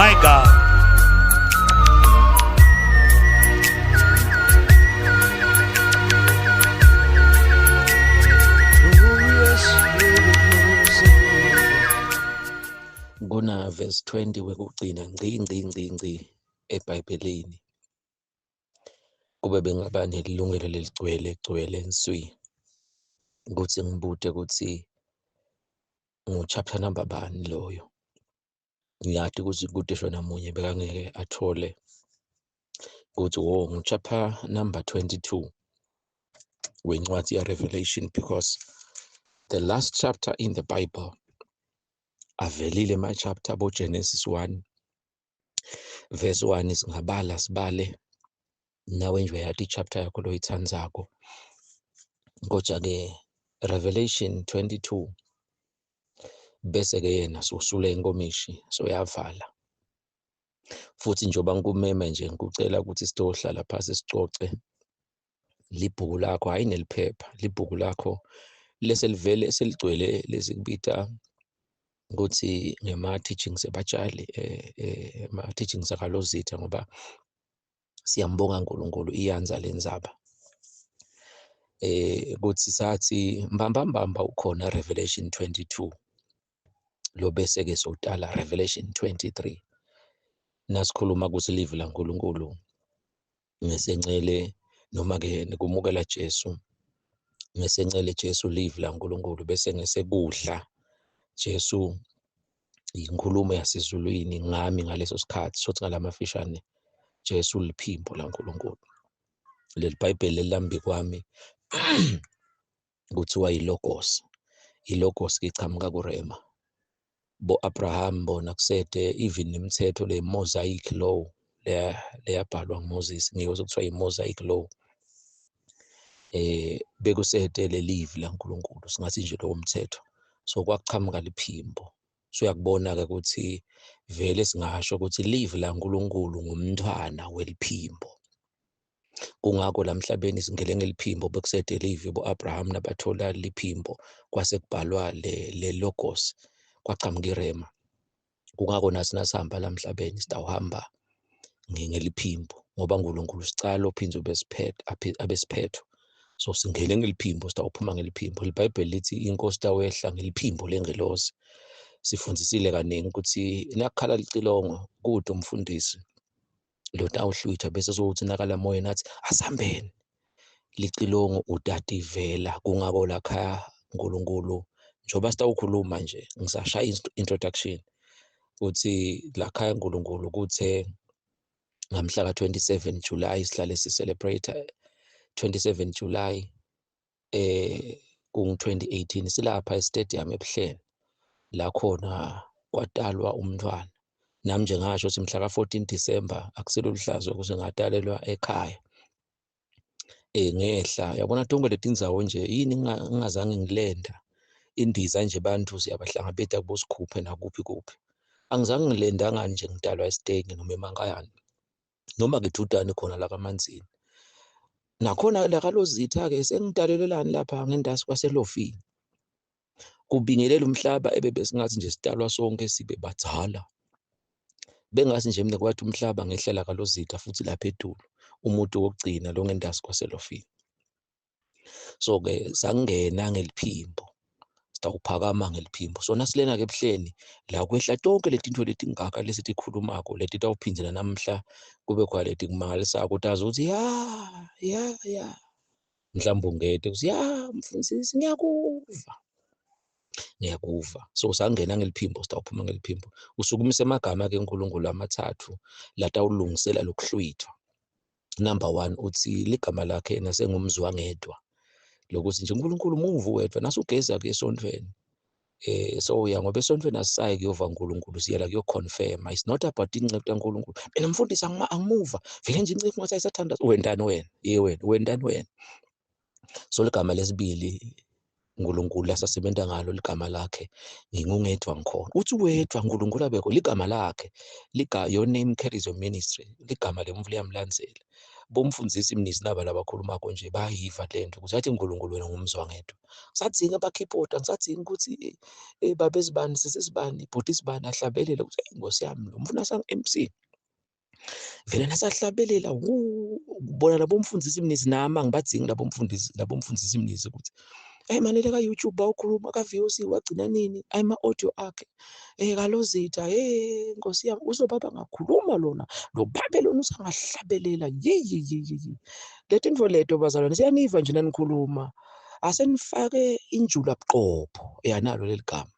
my God. Kona verse 20 wekugcina ngci eBhayibhelini kube bengaba nelungelo leligcwele nswi ukuthi ngibude ukuthi chapter number bani loyo. Ngiyati ukuthi kude shona munye bekangeke athole ukuthi chapter number 22 wencwadi ya Revelation, because the last chapter in the Bible avelile ma chapter bo Genesis 1 verse 1 singabala sibale nawe nje yathi chapter yakho loyithandzako. Kodwa ke Revelation 22 bese ke yena sosule inkomishi soyavala. Futhi njoba ngikumeme nje ngikucela ukuthi sitohlala phansi sicoce libhuku lakho, hayi neliphepha, libhuku lakho leselivele seligcwele lesikubita ukuthi ngema teachings ebatshali ma teachings akalozitha, ngoba siyambonga uNkulunkulu iyanza lenzaba. Kuthi sathi mbamba ukhona Revelation 22 lo bese ke sotala Revelation 23 nasikhuluma ukuthi live la uNkulunkulu ngesencele noma ke kumukela Jesu, ngesencele Jesu live la uNkulunkulu, bese ngesekudla Jesu inkulumo yasezulwini ngami ngaleso sikhathi sothi ngalamafishane Jesu liphimbo la uNkulunkulu. Leli Bible lelambi kwami kuthiwa ilogos. Ilogos ichamuka kuRema. Bo Abraham bona kusete even imithetho le Mosaic law leyabhalwa nguMoses, ngiyozwe kuthiwa iMosaic law. Bekusete le live la uNkulunkulu singathi nje lo mthetho. So kwakuchamuka liphimbo. So uyakubona ke ukuthi vele singasho ukuthi live la uNkulunkulu ngumntwana weliphimbo. Kungakho la emhlabeni singele ngeliphimbo bekusete live bo Abraham nabathola liphimbo kwase kubhalwa le logos kwachamuka iRema. Kungakho nathi nasihamba la emhlabeni sitawuhamba ngeliphimbo ngoba uNkulunkulu sicala uphindze abesiphetho. So singele ngeliphimbo sitawuphuma ngeliphimbo. IBhayibheli lithi inkosi tawehla ngeliphimbo lengelosi. Sifundisile kaningi ukuthi nakukhala licilongo kude umfundisi lo tawuhlwitha bese sokuthi nakala moya nathi asambeni licilongo udativela. Kungako lakhaya uNkulunkulu njoba sitawukhuluma nje ngisashaya introduction ukuthi lakhaya uNkulunkulu kuthe ngamhla ka 27 July sihlale si celebrate 27 July kung 2018 silapha estadium eBuhleni la khona kwatalwa umntwana. Nami nje ngasho ukuthi mhla ka 14 December akuselo luhlazo ukuze ngatalelwa ekhaya. Ngehla yabona tonke letindzawo nje yini ngingazange ngilenda indiza nje bantu siyabahlangabeta kubosikhuphe nakuphi kuphi. Angizange ngilendanga nje ngitalwa eStegi noma eMankayane noma ngejudane khona la kaManzini. Nakhona la kaLozitha ke sengitalelelani lapha ngendasi kwaseLofini. Kubingelela umhlaba ebebesingathi nje sitalwa sonke sibe badzala. Bengathi nje mina kwathi umhlaba ngehlela kaLozitha futhi lapha eDulu umuntu wokugcina lo ngendasi kwaseLofini. So ke sangena ngeliphimbo sitawuphakama ngeliphimbo. So nasilena ke eBuhleni la kwehla tonke letinto letingaka lesitikhulumako leti tawuphindela namhla kube khona leti kumangalisako utazi ukuthi ya mhlawumbe ungete uthi ya mfundisi ngiyakuva. So sangena ngeliphimbo sitawuphuma ngeliphimbo. Usukumise amagama ke uNkulunkulu amathathu latawulungisela lokuhlwithwa. Number 1 uthi ligama lakhe yena sengumzwangedwa. Lokuthi nje uNkulunkulu umuvu wedwa nasugeza ke esontweni. So ya ngoba esontweni asisayi kuyova uNkulunkulu siyela kuyoconfirm. It's not about incebo kaNkulunkulu. Mina mfundisi angimuva. Vele nje incebo ngathi ayisathandaza. Wendani wena? Wendani wena? So ligama lesibili uNkulunkulu asasebenza ngalo ligama lakhe ngingungedwa ngikhona. Uthi wedwa uNkulunkulu abekho ligama lakhe. Your name carries your ministry. Ligama lemvu liyamlandzela. bomfundisi Mnisi naba labakhuluma konje bayiva lento ukuthi athi uNkulunkulu wena ngumzwangedwa. Ngisadzinga abakhipota, ngisadzinga ukuthi baba ezibani, sisi ezibani, bhuti izibani ahlabelele ukuthi Nkosi yami lo mfuna sang-MC. Vele nasahlabelela ubona labo mfundisi Mnisi nami angibadzingi labo mfundisi Mnisi ukuthi manele ka-YouTube bawukhuluma ka-VOC wagcina nini ama-audio akhe kalozitha Nkosi yami uzobaba ngakhuluma lona lo babe lona usangahlabelela leto into leto bazalwane siyaniva nje nanikhuluma asenifake injula buqopho nalo leli gama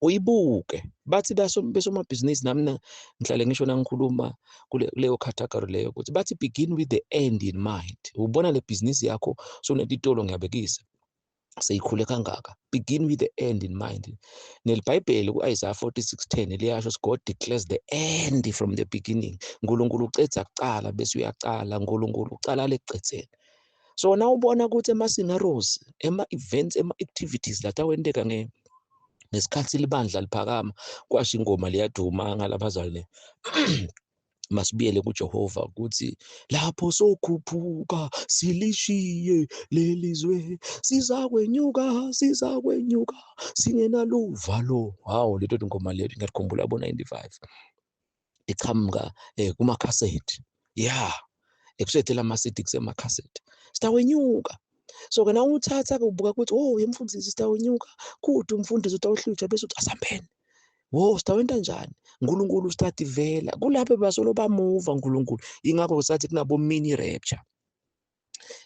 uyibuke bathi besomabhizinisi nami ngihlale ngisho nangikhuluma kuleyo category leyo ukuthi bathi begin with the end in mind. Ubona le business yakho sonetitolo ngiyabekisa seyikhule kangaka, begin with the end in mind. NeliBhayibheli ku-Isaiah 46:10 liyasho God declares the end from the beginning. uNkulunkulu uceda kucala bese uyacala, uNkulunkulu ucala lekucedzela. So na ubona ukuthi ama-scenarios, ama-events, ama-activities lathi awenteka ngesikhathi libandla liphakama kwasho ingoma liyaduma ngalabazalwane masibiyele kuJehova ukuthi lapho sokhuphuka silishiye lelizwe sizakwenyuka singenaluvalo. Hawo leto ingoma leyo ngiyakhumbula bo-95 iqhamuka kumakhasethi ekusethela ama-CD kusemakhasethi sitawunyuka. So ke na uthatha kubuka ukuthi yemfundisi sitawunyuka kude umfundisi utawuhlutha bese uthi asambene sitawenta njani uNkulunkulu start vela kulapho basolo bamuva uNkulunkulu. Ingakho kusathi kunabo mini rapture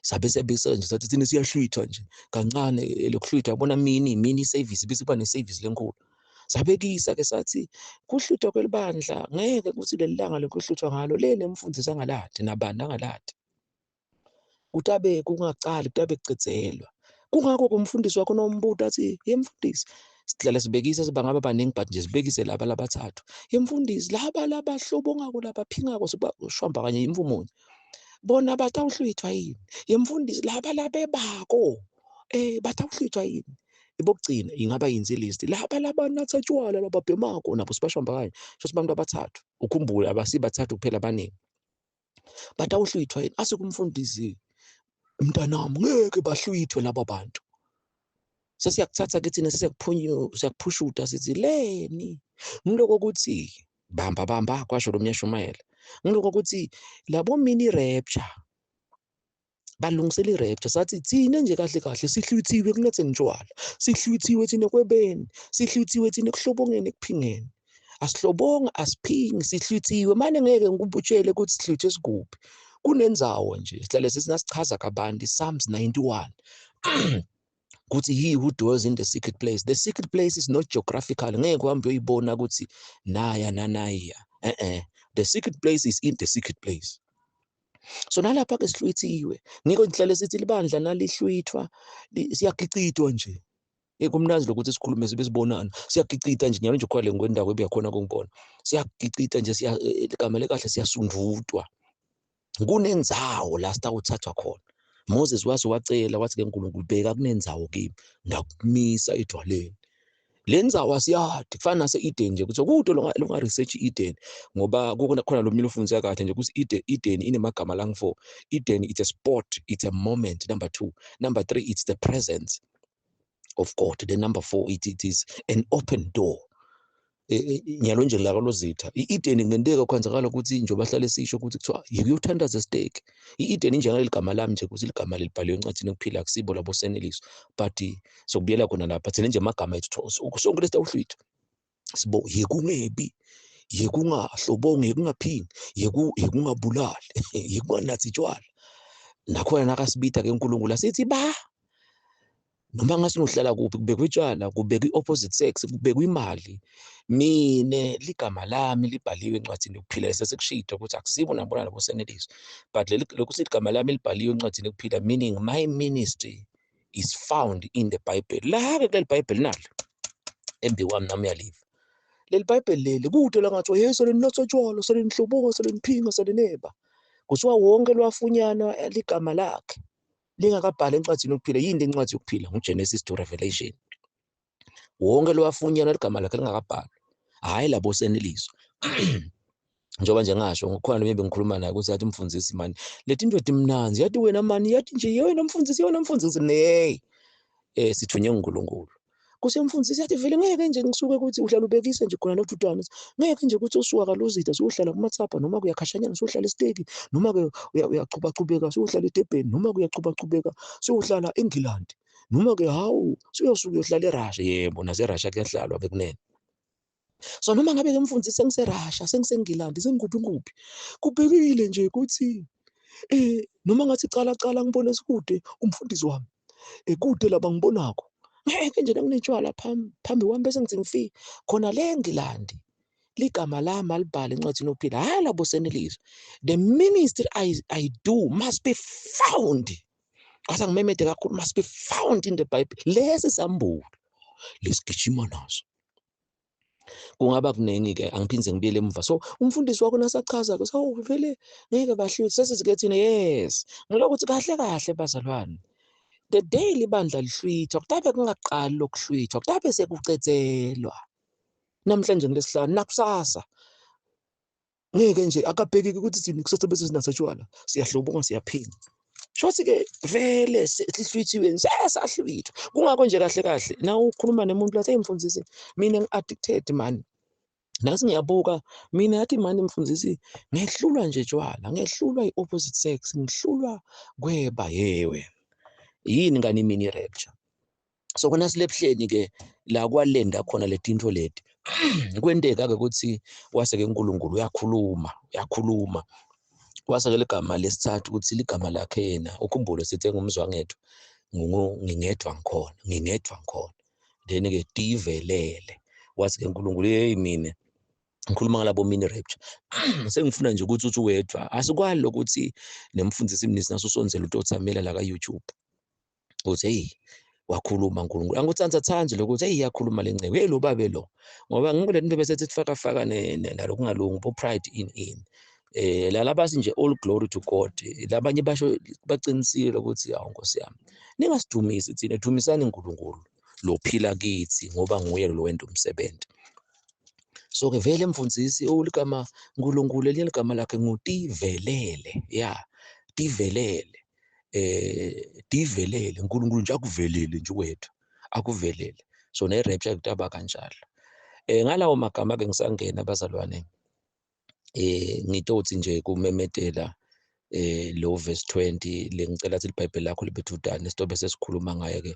sabe sebese nje sathi thina siyahlwitha nje kancane lokuhlwitha yabona mini service bese kuba ne-service lenkulu sabekisa ke sathi kuhlwithwa kwelibandla ngeke kuthi leli langa lokuhlwithwa ngalo nemfundisi angaladi nabani angaladi kutabe kungacali kutabe kucedzelwa. Kungakho kumfundisi wakho nombuto athi yemfundisi sihlala sibekisa sibangaba baningi but nje sibekise laba labathathu yemfundisi laba hlobo ngako labaphingako soshwamba kanye imvumonye bona batawuhlwithwa yini yemfundisi laba labebako batawuhlwithwa yini ibokugcina ingaba yinselist laba nathatshwala lababhemako nabo sibashwamba kanye so sibantu abathathu ukhumbule abasibathathu kuphela abaningi batawuhlwithwa yini asikumfundisi mntanami ngeke bahlwithwe laba bantu. Sesiyakuthatha ke thina siyakuphushuta sithi leni ngiloko ukuthi bamba kwasho lo Myashumayela ngiloko ukuthi labo mini rapture balungisela i-rapture sathi thina nje kahle sihlwithiwe kunetheni njwala sihlwithiwe thina kwebeni sihlwithiwe thina ekuhlobongeni ekuphingeni asihlobonga asiphingi sihlwithiwe manje ngeke ngikubutshele ukuthi sihlwithwe sikuphi kunenzawo nje sihlale sesinasichaza kabanti Psalms 91 ukuthi he who dwells in the secret place. The secret place is not geographical. Ngeke uhambe uyoyibona ukuthi naya nanaya. The secret place is in the secret place. So nalapha ke sihlwithiwe. Ngiko ngihlale sithi libandla nalihlwithwa siyagicitwa nje. Kumnandi lokuthi sikhulume sibe sibonana. Siyagicita nje nyalo nje kwale ngwendawo ebiyakhona kungibona. Siyagicita nje igama lekahle siyasundvutwa. Kunenzawo la sitawuthathwa khona. Moses wacela wathi ke uNkulunkulu bheka kunenzawo kimi ngakumisa edwaleni. Le nzawo asiyadi kufana nase-Eden nje ukuthi kude longa research Eden ngoba khona lo mina ufundisa kahle nje ukuthi Eden inemagama lang4. Eden it's a spot, it's a moment. Number 2, number 3 it's the presence of God. Then number 4 it is an open door. Nyalo nje la kalozitha i-Eden ngenteka kwenzakala ukuthi nje bahlale sisho ukuthi kuthiwa yikuyothandaza stake. I-Eden injengale ligama lami nje ukuthi ligama lelibhaliwe encwadini yokuphila akusibo labo seneliso but sokubuyela khona lapha thina nje amagama ethu sonke lesitawuhlwitha sibo yekungebi yekungahlobonge yekungaphingi yekungabulali yekunganathi tshwala nakhona nakasibitha ke uNkulunkulu asithi noma ngasinohlala kuphi kubekwe itshwala kubekwe i-opposite sex kubekwe imali mine ligama lami libhaliwe encwadini yokuphila sesekushito ukuthi akusibo nabona labo seneliso but lokhu sithi igama lami libhaliwe encwadini yokuphila meaning my ministry is found in the Bible. La ke kuleli Bible nalo embi wami nami uyaliva leli Bible leli kude la ngathi yeso leninotshwala selenihloboka seleniphinga seleneba kuthiwa wonke lwafunyana ligama lakhe lingakabhali encwadini yokuphila. Yini incwadi yokuphila nguGenesis to Revelation. Wonke lwafunyana ligama lakhe lingakabhali hayi labo seneliso njengoba nje ngasho ngokukhona lo bengikhuluma naye ukuthi yathi mfundisi mani leti ndoda imnanzi yathi wena mani yathi nje yena mfundisi hey sithunywe uNkulunkulu Nkosi yamfundisi yathi vele ngeke nje ngisuke ukuthi uhlala ubekise nje khona noThutwana ngeke nje ukuthi usuka kalozitha sohlala kuMatsapa noma kuyakhashanyana sohlala eSteki noma ke uyachubachubeka sohlala eDurban noma kuyachubachubeka sohlala eNgilandi noma ke hawu siyosuka uyohlala eRussia yebo naseRussia kuyahlalwa bekunene so noma ngabe ke mfundisi sengiseRussia sengisengilandi sengikuphi kubhekile nje ukuthi noma ngathi cala ngibone sikude umfundisi wami kude laba ngibonako ngeke nje nakunetshwala phambi kwami bese ngithi ngifika khona le eNgilandi ligama lami alibhale encwadini yokuphila hayi labo senelizwe the ministry I do must be found asangimemede kakhulu must be found in the Bible lesi sambulo lesigijima naso kungaba kuningi-ke angiphinde ngibuyele emva so umfundisi wakho nasachaza-ke vele ngeke bahluthe sesizike thina yes ngilokuthi kahle bazalwane the day libandla lihlwithwa kutabe kungaqali lokuhlwithwa kutabe sekucethelwa namhlanje ngilesihlanu nakusasa ngeke nje akabhekeki ukuthi thina kusasa bese sinasatshwala siyahlobonga siyaphila shothi-ke vele sihlwithiwe sesahlwithwa kungakho nje kahle na ukhuluma nemuntu lathi mfundisi mina ngi-addicted mani nasi ngiyabuka mina yathi mani mfundisi ngehlulwa nje tshwala ngehlulwa i-opposite sex ngihlulwa kweba yewe yini ngani mini rapture so kona silebuhleni-ke la kwalenda khona letinto leti kwenteka-ke ukuthi wase-ke uNkulunkulu uyakhuluma kwase-ke ligama lesithathu ukuthi ligama lakhe yena ukhumbule sithi engumzwangedwa ngingedwa ngikhona then-ke divelele wathi-ke uNkulunkulu hey mina ngikhuluma ngalabo mini rapture sengifuna nje ukuthi uthi wedwa asikwali lokuthi nemfundisi imnisi naso sonzela utothamela la ka-YouTube uthi hey wakhuluma uNkulunkulu angikuthanza lokuthi hey yakhuluma lenceke hey lo babe lo ngoba ngikule nto besethi faka nalokungalungi bo pride in lalabasi nje all glory to God labanye basho bacinisile ukuthi hawu Nkosi yami ningasidumisi thina dumisani uNkulunkulu lo phila kithi ngoba nguye lo wenda umsebenzi so ke vele mfundisi oligama uNkulunkulu eligama lakhe ngutivelele divelele divelele uNkulunkulu nje akuvelele nje wethu akuvelele so ne-rapture kutaba kanjalo ngalawo magama ke ngisangena abazalwane ngitothi nje kumemedela lo verse 20 lengicela ukuthi iBhayibheli lakho libe thutane sitobe sesikhuluma ngaye ke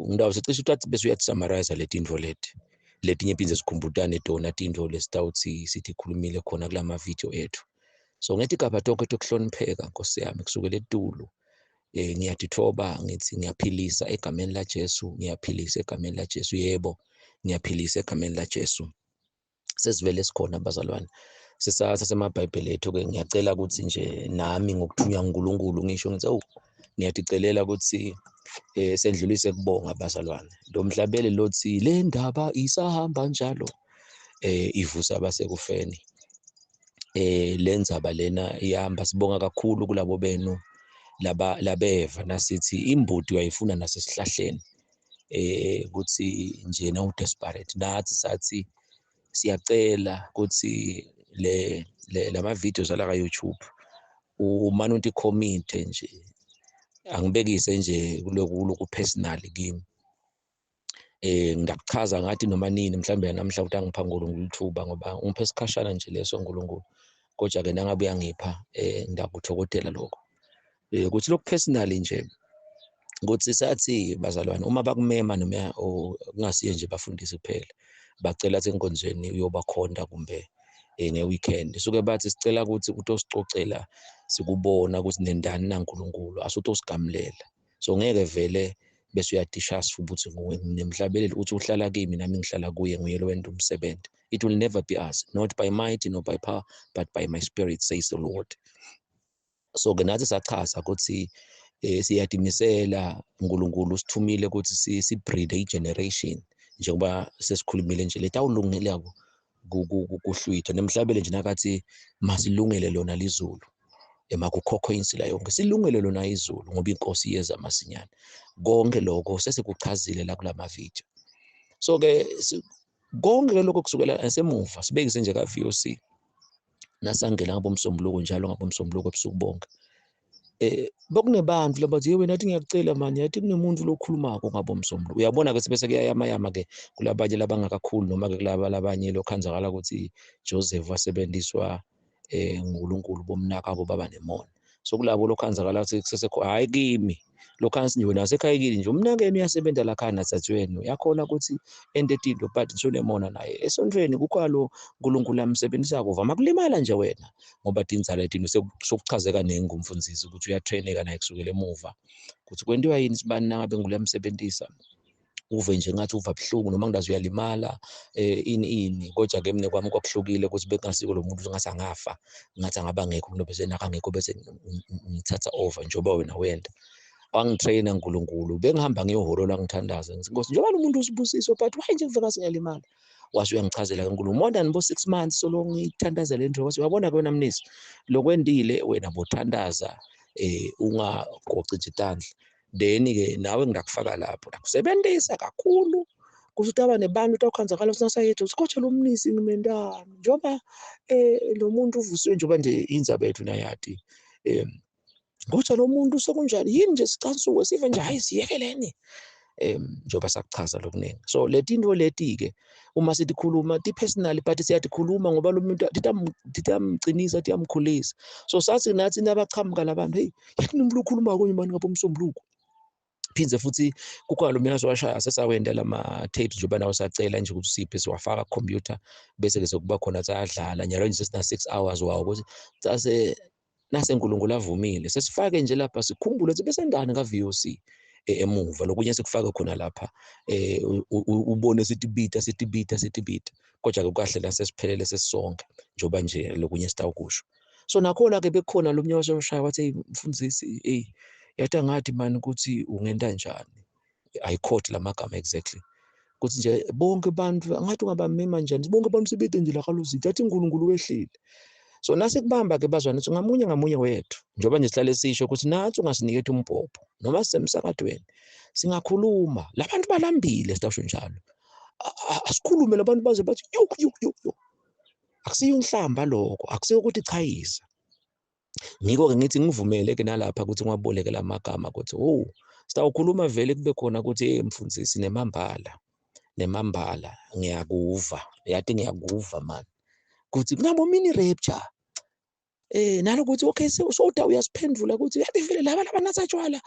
ngidawo sicishe ukuthi bese uyathi summarize letinto letinye phinde sikhumbutane tona tinto lesitawuthi sithi khulumile khona kulama video ethu so ngethi igaba tonke tokuhlonipheka Nkosi yami kusukela etulu ngiyadithoba ngithi ngiyaphilisa egameni laJesu ngiyaphilisa egameni laJesu yebo ngiyaphilisa egameni laJesu sesivele sikhona abazalwane sesemabhayibheli ethu-ke ngiyacela ukuthi nje nami ngokuthunywa uNkulunkulu ngisho ngithi ngiyadicelela ukuthi sendlulise kubonga abazalwane lo mhlabele lothi le ndaba isahamba njalo ivusa abasekufeni le ndzaba lena ihamba sibonga kakhulu kulabo benu labeva nasithi imbuti uyayifuna nasesihlahleni ukuthi nje na desperate nathi sathi siyacela ukuthi lama videos ala ka YouTube umane uthi comment nje angibekise nje kuloku personal kimi ngiyakuchaza ngathi noma nini mhlambe namhla ukuthi angipha uNkulunkulu ithuba ngoba ungiphe isikhashana nje leso uNkulunkulu kodwa ke nangabe uyangipha ngiyakuthokozela lokho ukuthi lokhu personal nje ukuthi sathi bazalwane uma bakumema noma kungasiye nje bafundisi kuphela bacela senkonzweni uyobakhonda kumbe ngeweekend suke bathi sicela ukuthi utosicocela sikubona ukuthi nendani naNkulunkulu asutosigamulela so ngeke vele bese uyadisha sifuthi nguwe nemhlabeleli uthi uhlala kimi nami ngihlala kuye nguye lo wenda umsebenzi it will never be us not by might nor by power but by my spirit says the Lord so ke nathi sachaza ukuthi siyadimisela uNkulunkulu sithumile ukuthi sibreed i-generation njengoba sesikhulumile nje letawulungelako kuhlwitha nemhlabele nje nakathi masilungele lona lizulu emakukhokho insila yonke silungele lona izulu ngoba inkosi iyeza masinyane konke lokho sesikuchazile la kulama video so ke konke lokho kusukela esemuva sibekise nje ka VOC nasangena ngabomsombuluko njalo ngabomsombuluko ebusuku bonke. Bokunebantu labathi yewe nathi ngiyakucela manje yathi kunemuntu lokhulumako ngabomsombuluko. Uyabona-ke bese kuyayama-ke kulabanye labangakakhulu noma-ke kulaba labanye lokhenzakala ukuthi Joseph wasebenziswa uNkulunkulu bomnakabo baba nemona. So kulabo lokhenzakala ukuthi hhayi kimi lokhansi wena wasekhaya kini nje umnakeni uyasebenza lakhaya nasathweni uyakhona ukuthi ente tinto but ngisho nemona naye esontweni kukhalo uNkulunkulu amsebenzisako uvama kulimala nje wena ngoba tinzala etini sokuchazeka ningi ngumfundisi ukuthi uyatraineka naye kusukela emuva ukuthi kwentiwa yini sibani nangabe ngulamsebenzisa uve nje ngathi uva buhlungu noma ngidazi uyalimala ini kodwa-ke mina kwami kwakuhlukile ukuthi bekungasiko lo muntu ngathi angafa ngathi angaba ngekho kuno bese nakangekho bese ngithatha over njengoba wena wenda wangitraina uNkulunkulu bengihamba ngiyoholola ngithandaza ngithi Nkosi njengoba umuntu usibusiso but why nje kuvela singalimala wase uyangichazela kaNkulunkulu more than 6 months solo ngithandaza le nto wase uyabona-ke wena mnisi lokwendile wena bothandaza ungagoci nje itandla then-ke nawe ngingakufaka lapho akusebenzisa kakhulu kuthi utaba nebantu utawukhonzakala usinasayethu sikhotshe lo mnisi ngimendana njengoba lo muntu uvusiwe njengoba nje indzaba yethu nayati kodwa lo muntu sekunjani yini nje sicasuke sive nje hayi siyekeleni njengoba sakuchaza lokuningi so letinto leti-ke uma sikhuluma ti-personal but siyatikhuluma ngoba lo muntu titamcinisa tiyamkhulisa so sathi nathi nabachamuka labantu hey yakunomuntu ukhuluma konye manje ngabomsombuluko phindze futhi kukhona lo mina sowashaya sesawenda lama-tapes njengoba nawe sacela nje ukuthi siphe siwafaka ku-computer bese-ke sekuba khona sayadlala njalo nje sesina-6 hours wawo ukuthi nase uNkulunkulu avumile sesifake nje lapha sikhumbule ukuthi besengane ka-VOC emuva lokunye sikufake khona lapha ubone sitibita kodwa-ke kahle la sesiphelele sesisonke njengoba nje lokunye sitawukusho so nakhona-ke bekhona lo mnye wasewashaya wathi hey mfundisi yathi angathi mani ukuthi ungenta njani ayikhoti la magama exactly ukuthi nje bonke abantu angathi ungabamema njani bonke abantu sebede nje la kalozitha athi uNkulunkulu wehlile so nasikubamba-ke bazwana ukuthi ngamunye wethu njengoba nje sihlale sisho ukuthi nathi ungasiniketha umbhobho noma sisemsakadweni singakhuluma labantu balambile sitawusho njalo asikhulume labantu baze bathi yo akusiyo inhlamba lokho akusiyo ukuthi chayisa ngiko-ke ngithi ngivumele-ke nalapha ukuthi ngiwaboleke la magama ukuthi sitawukhuluma vele kube khona ukuthi mfundisi nemambala ngiyakuva yathi ngiyakuva mani kuthi kunabo mini rapture nalokuthi okay soda uyasiphendula ukuthi yathi vele laba nasatshwala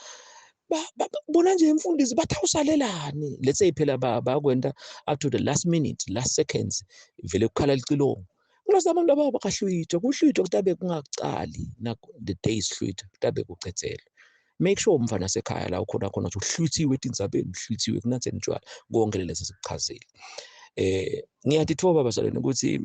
bona nje mfundisi bathawusalelani let's say phela bakwenta up to the last minute last seconds vele kukhala licilongo kulose abantu laba bakahlwitha kuhlwitha kutabe kungacali the day isihlwitha kutabe kucethelwe make sure umfana sekhaya la ukhona khona ukuthi uhlwithiwe tindzabeni uhlwithiwe kunatheni njalo konke lezi sikuchazile ngiyatithoba bazalwane ukuthi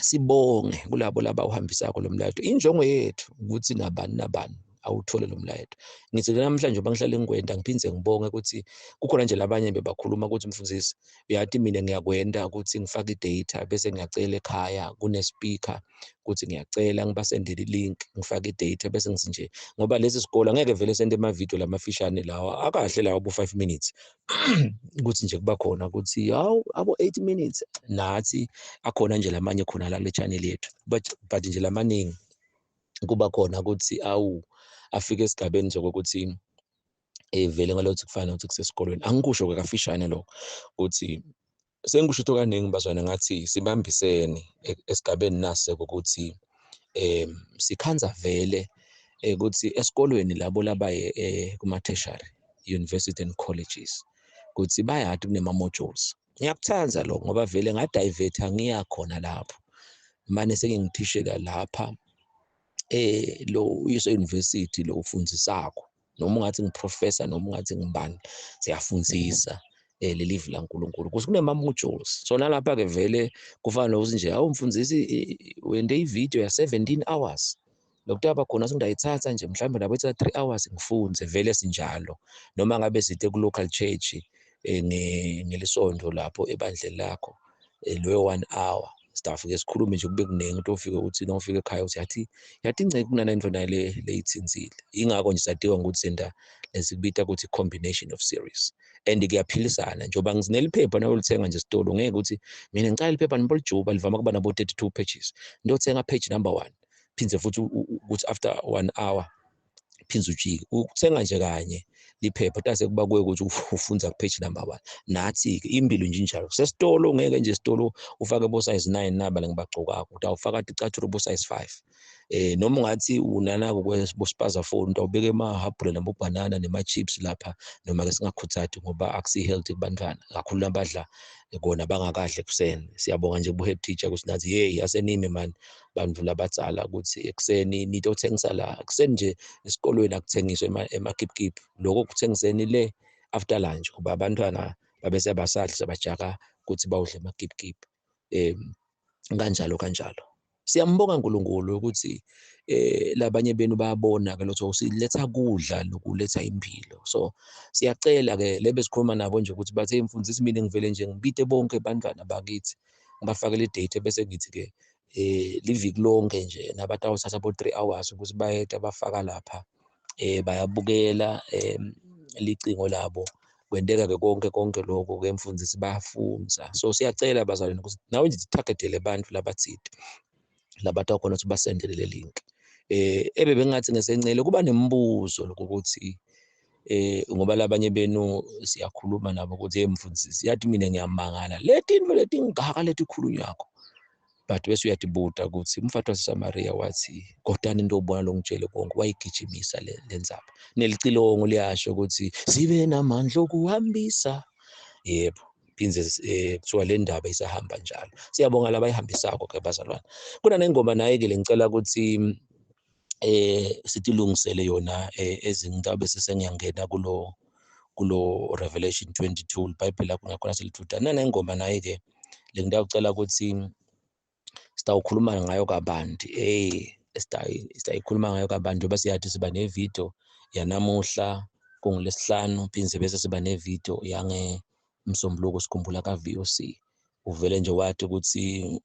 sibonge kulabo laba uhambisako lo mlayeto injongo yethu ukuthi nabani awuthole lo mlayeto ngithi namhlanje njengoba ngihlale ngikwenda ngiphindze ngibonge ukuthi kukhona nje labanye bebakhuluma ukuthi mfundisi uyathi mina ngiyakwenda ukuthi ngifake idata bese ngiyacela ekhaya kune-speaker ukuthi ngiyacela ngibasendele i-link ngifake idata bese ngithi nje ngoba lesi sikole angeke vele sende amavidiyo lamafishane lawa akahle lawa abo-5 minutes ukuthi nje kuba khona ukuthi hawu abo-8 minutes nathi akhona nje lamanye khona la le-channel yethu but nje lamaningi kuba khona ukuthi afike esigabeni zokuthi vele ngalokuthi kufana ukuthi kusesikolweni angikusho-ke kafishane lokho ukuthi sengikusho into kaningi bazwana ngathi sibambisene esigabeni nase kokuthi sikhanza vele ukuthi esikolweni labo labaye kuma-tertiary university and colleges ukuthi bayade kunema-modules ngiyakuthanza lokho ngoba vele ngadivetha ngiyakhona lapho mane sengithisheka lapha lo yise-university lo ufundisako noma ungathi ngiprofessor noma ungathi ngibani siyafundisa lelivi laNkulunkulu kuze kunema-modules so nalapha-ke vele kufana nokuthi nje hawu mfundisi wende ividiyo ya-17 hours lokutaba khona sengidayithatha nje mhlawumbe nabo 3 hours ngifunze vele sinjalo noma ngabe side ku-local church ngelisondo lapho ebandleni lakho loyo 1 hour sitafike sikhulume nje kube kuningi into ofike uthi nawufika ekhaya uthi yathi ingceke kunana into nayo le ithinzile ingakho nje sadinga ukuthi senda lesikubita ukuthi combination of series and kuyaphilisana njengoba ngizinela iphepha nawulithenga nje esitolo ngeke ukuthi mina ngicela iphepha nibolijuba livama kuba nabo 32 pages ndiyothenga page number 1 phindze futhi ukuthi after 1 hour phinze ujike ukuthenga nje kanye liphepha tase kuba kuye ukuthi ufunza ku page number 1 nathi ke impilo nje injalo sesitolo ngeke nje esitolo ufake bo size 9 nabale ngibagcokako utawufaka icathulo bo size 5 noma ungathi unanako kwespaza phone utawubeka emahabhule nabo banana nema chips lapha noma ke singakhuthati ngoba akusi healthy kubantwana kakhulu nabadla kona bangakadle kuseni siyabonga nje bu head teacher kusinathi hey asenime man bantu labadzala ukuthi ekseni nitothengisa la ekseni nje esikolweni akuthengiswe emakipkip lokho kuthengiseni le after lunch kuba abantwana babese basadla sabajaka ukuthi bawudle emakipkip kanjalo siyambonga uNkulunkulu ukuthi labanye benu bayabona ke lotho usiletha kudla lokuletha impilo so siyacela ke lebe sikhuluma nabo nje ukuthi bathe mfundisi mina ngivele nje ngibite bonke abantwana bakithi ngibafakele idate bese ngithi ke liviki lonke nje nabatawuthatha abo 3 hours ukuthi bayede abafaka lapha bayabukela licingo labo kwenteka ke konke lokho ke mfundisi bayafunza so siyacela bazalwane ukuthi nawe nje targetele abantu labathide labatawukhona ukuthi basendele le link bengathi ngesencele kuba nemibuzo lokuthi ngoba labanye benu siyakhuluma nabo ukuthi hey mfundisi yathi mina ngiyamangala letinto letingaka letikhulunyakho but bese uyadibuta ukuthi umfati waseSamaria wathi kodani into obona lo ngitshele konke wayigijimisa lenzaba nelicilongo liyasho ukuthi sibe namandla okuhambisa yebo phinze kuthiwa le ndaba isahamba njalo siyabonga labayihambisako ke bazalwane kuna nengoma naye ke lengicela ukuthi sitilungisele yona ezinto bese sengiyangena kulo Revelation 22 iBhayibheli lakho ngakhona selithuta nanengoma naye ke lengidawucela ukuthi sitawukhuluma ngayo kabanti sitayikhuluma ngayo kabanti bese siyathi siba nevideo yanamuhla kungolesihlanu phinze bese siba nevideo msombuluko sikhumbula ka VOC uvele nje wathi ukuthi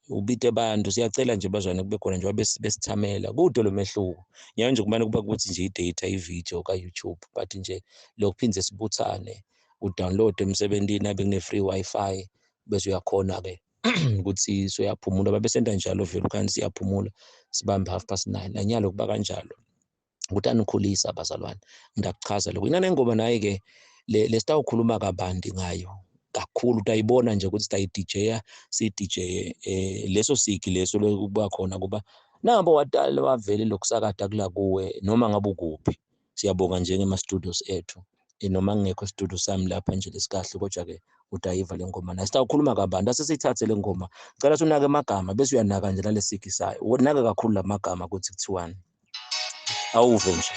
ubite abantu siyacela nje bazwane kube khona nje besithamela kude lo mehluko nyayo nje kumane kuba ukuthi nje idata ivideo ka YouTube but nje lokuphinze sibuthane udownload emsebentini abe kune free wifi bese uyakhona ke ukuthi soyaphumula babesenta njalo vele ukanti siyaphumula sibambe 9:30 nanyalo kuba kanjalo ukuthi anikhulisa abazalwane ngiyakuchaza lokho inanengoma naye ke lesitawukhuluma kabanti ngayo kakhulu utayibona nje ukuthi sitayi-DJ si-DJ leso sigi leso lokuba khona kuba nabo wadala wavele lokusakada kula kuwe noma ngabe ukuphi siyabonga nje ngema-studios ethu noma ngekho studio sami lapha nje lesikahle kodwa ke utayiva le ngoma na sitawukhuluma kabantu asesithathe le ngoma cela unake amagama bese uyanaka nje nalesigi sayo unake kakhulu lamagama ukuthi kuthiwani awuve nje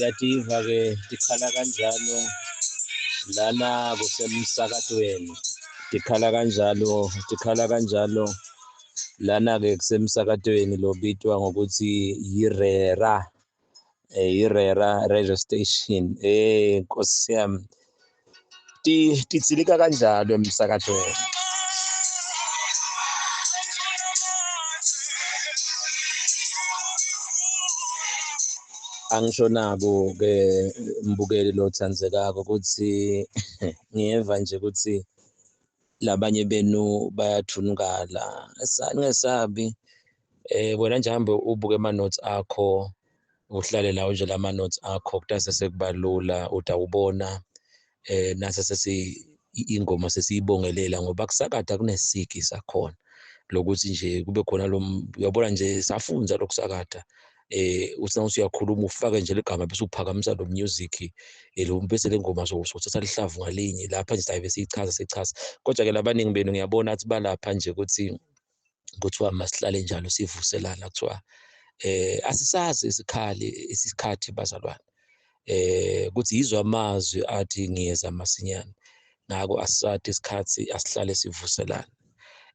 Yativa-ke tikhala kanjalo lana kusemsakatweni, tikhala kanjalo lana-ke kusemsakatweni lobitwa ngokuthi yirera, yirera radio station. Nkosi yami, titsilika kanjalo emsakatweni. Angisho nabo-ke mbukeli lo Thandzekako ukuthi ngiyeva nje ukuthi labanye benu bayathunukala. Ningesabi, wena nje hambe ubuke ama-notes akho, uhlale lawo nje lama-notes akho, kutase sekuba lula, utawubona nase ingoma sesiyibongelela ngoba kusakata kunesigi sakhona lokuthi nje kube khona uyabona nje safunza lokusakata. Uthi usuyakhuluma ufake nje legama bese uphakamisa lo music, bese le ngoma sothatha lihlavu ngalinye lapha nje sayibe siyichaza. Kodwa-ke labaningi benu ngiyabona athi balapha nje ukuthi kuthiwa masihlale njalo sivuselana, kuthiwa asisazi isikhathi bazalwane, kuthi yizwa amazwi athi ngiyeza masinyane, ngako asisade isikhathi asihlale sivuselana.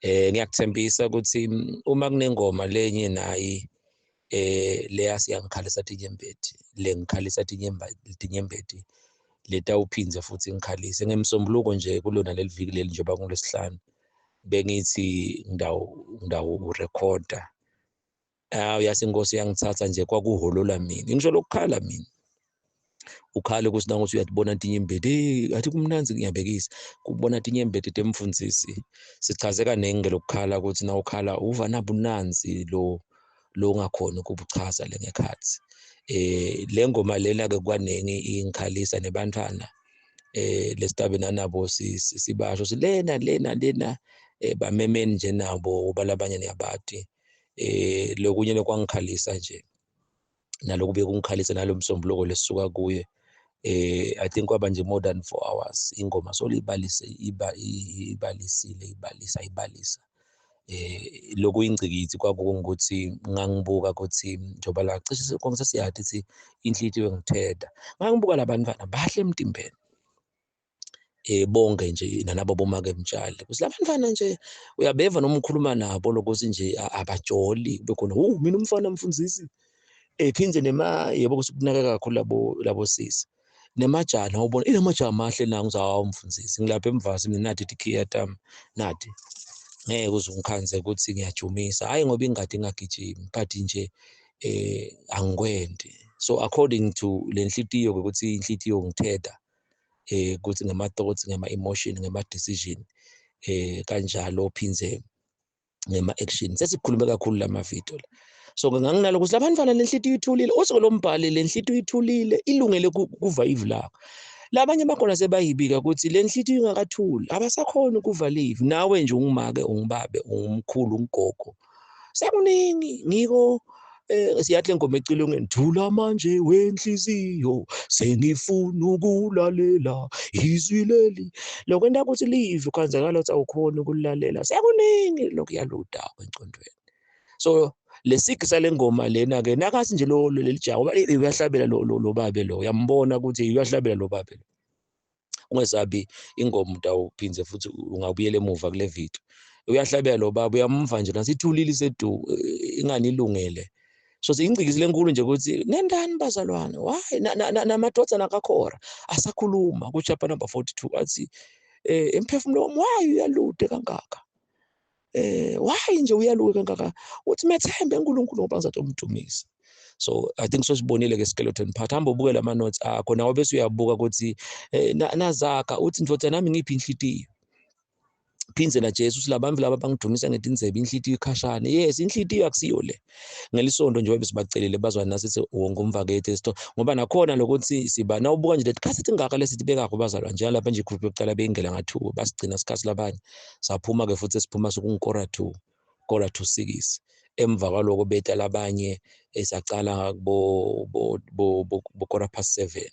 Ngiyakuthembisa ukuthi uma kunengoma lenye nayi leya siyangikhalisa tinyembeti, le ngikhalisa tinyembeti letawuphinze futhi ngikhalise ngemsombuluko nje kulona leli viki leli njengoba ngolwesihlanu bengithi ngidawu urekhoda. Yazi inkosi yangithatha nje kwakuholola mina, ngisho lokukhala mina ukhale ukuthi nangothi uyatibona tinyembeti, athi kumnanzi ngiyabekisa kubona tinyembeti temfundisi. Sichazeka nenge lokukhala ukuthi na ukhala uva nabunanzi lo ungakhona ukubuchaza lengekhathi. Le ngoma lena-ke kwanengi ingikhalisa nebantwana lesitabe nanabo sibasho lena bamemeni nje nabo balabanye niyabati. Lokunye lokwangikhalisa nje naloku bekungikhalisa nalo msombuluko lesisuka kuye. I think kwaba nje more than 4 hours ingoma solibalisa ibalisa. Lokuyingcikithi kwakungukuthi ngangibuka ukuthi njengoba la cishe konke sesiyathi ithi inhliziyo ngitheda, ngangibuka labantwana bahle emtimbeni bonke nje nanabo bomake mtshali ukuthi labantwana nje uyabeva noma ukhuluma nabo lokuthi nje abajoli kube khona mina umfana mfundisi. Phindze yebo kusukunaka kakhulu labo sisi nemajana ubona inamajaha amahle na ngizawa mfundisi ngilapha emvasi mina nathi tikhiya tami nathi ngeke uze ungikhanze ukuthi ngiyajumisa, hayi ngoba ingadi ingagijimi but nje angikwende. So according to le nhliziyo ukuthi inhliziyo ngitheda ukuthi ngema-thoughts, ngema-emotion, ngema-decision kanjalo phindze ngema-action. Sesikhulume kakhulu lama video la. So nganginalo ukuthi labantwana lenhlitiyo ithulile usuku lombhali lenhlitiyo ithulile ilungele kuva ivu lakho. Labanye bakhona sebayibika ukuthi lenhlitiyo ingakathuli abasakhona ukuva live nawe nje ungumake ungibabe ungumkhulu ungogo. Sekuningi ngiko siyathi ngoma ecilongweni thula manje wenhliziyo sengifuna ukulalela izwi leli lokwenda ukuthi live kwanzakala ukuthi awukhona ukulalela sekuningi lokuyaluda encondweni. So lesikisa lengoma lena ke nakathi nje leli jawu uyahlabela lo babe lo uyambona ukuthi uyahlabela lo babe. Ungesabi ingoma utawuphinze futhi ungabuyela emuva kule video. Uyahlabela lo baba uyamva nje nasithulile isedu ingani ilungele. So ingcikisi lenkulu nje ukuthi nendani bazalwane why namadodana akakhora asakhuluma ku chapter number 42 athi emphefumulo wami why uyalude kangaka why nje uyalude kangaka uthi methembe uNkulunkulu ngoba ngizathi umdumisa. So I think sosibonile ke skeleton part hamba ubuke lama notes akho nawe bese uyabuka ukuthi nazakha uthi ndvodza nami ngiphi inhlitiyo phinze na Jesu uthi labantu laba bangidumisa ngedinzebe inhlitiyo ikhashana. Yes inhlitiyo akusiyo le ngelisondo nje besibacelile bazwana nasithi wonke umvakethe ngoba nakhona lokuthi siba nawubuka nje lethi khasethi ngaka lesithi bekakho bazalwa njalo lapha nje igroup yokucala beyingela nga2 basigcina sikhathi labanye saphuma ke futhi siphuma sokungikora 2 kora 26 emva kwaloko beta labanye esacala bo kora past 7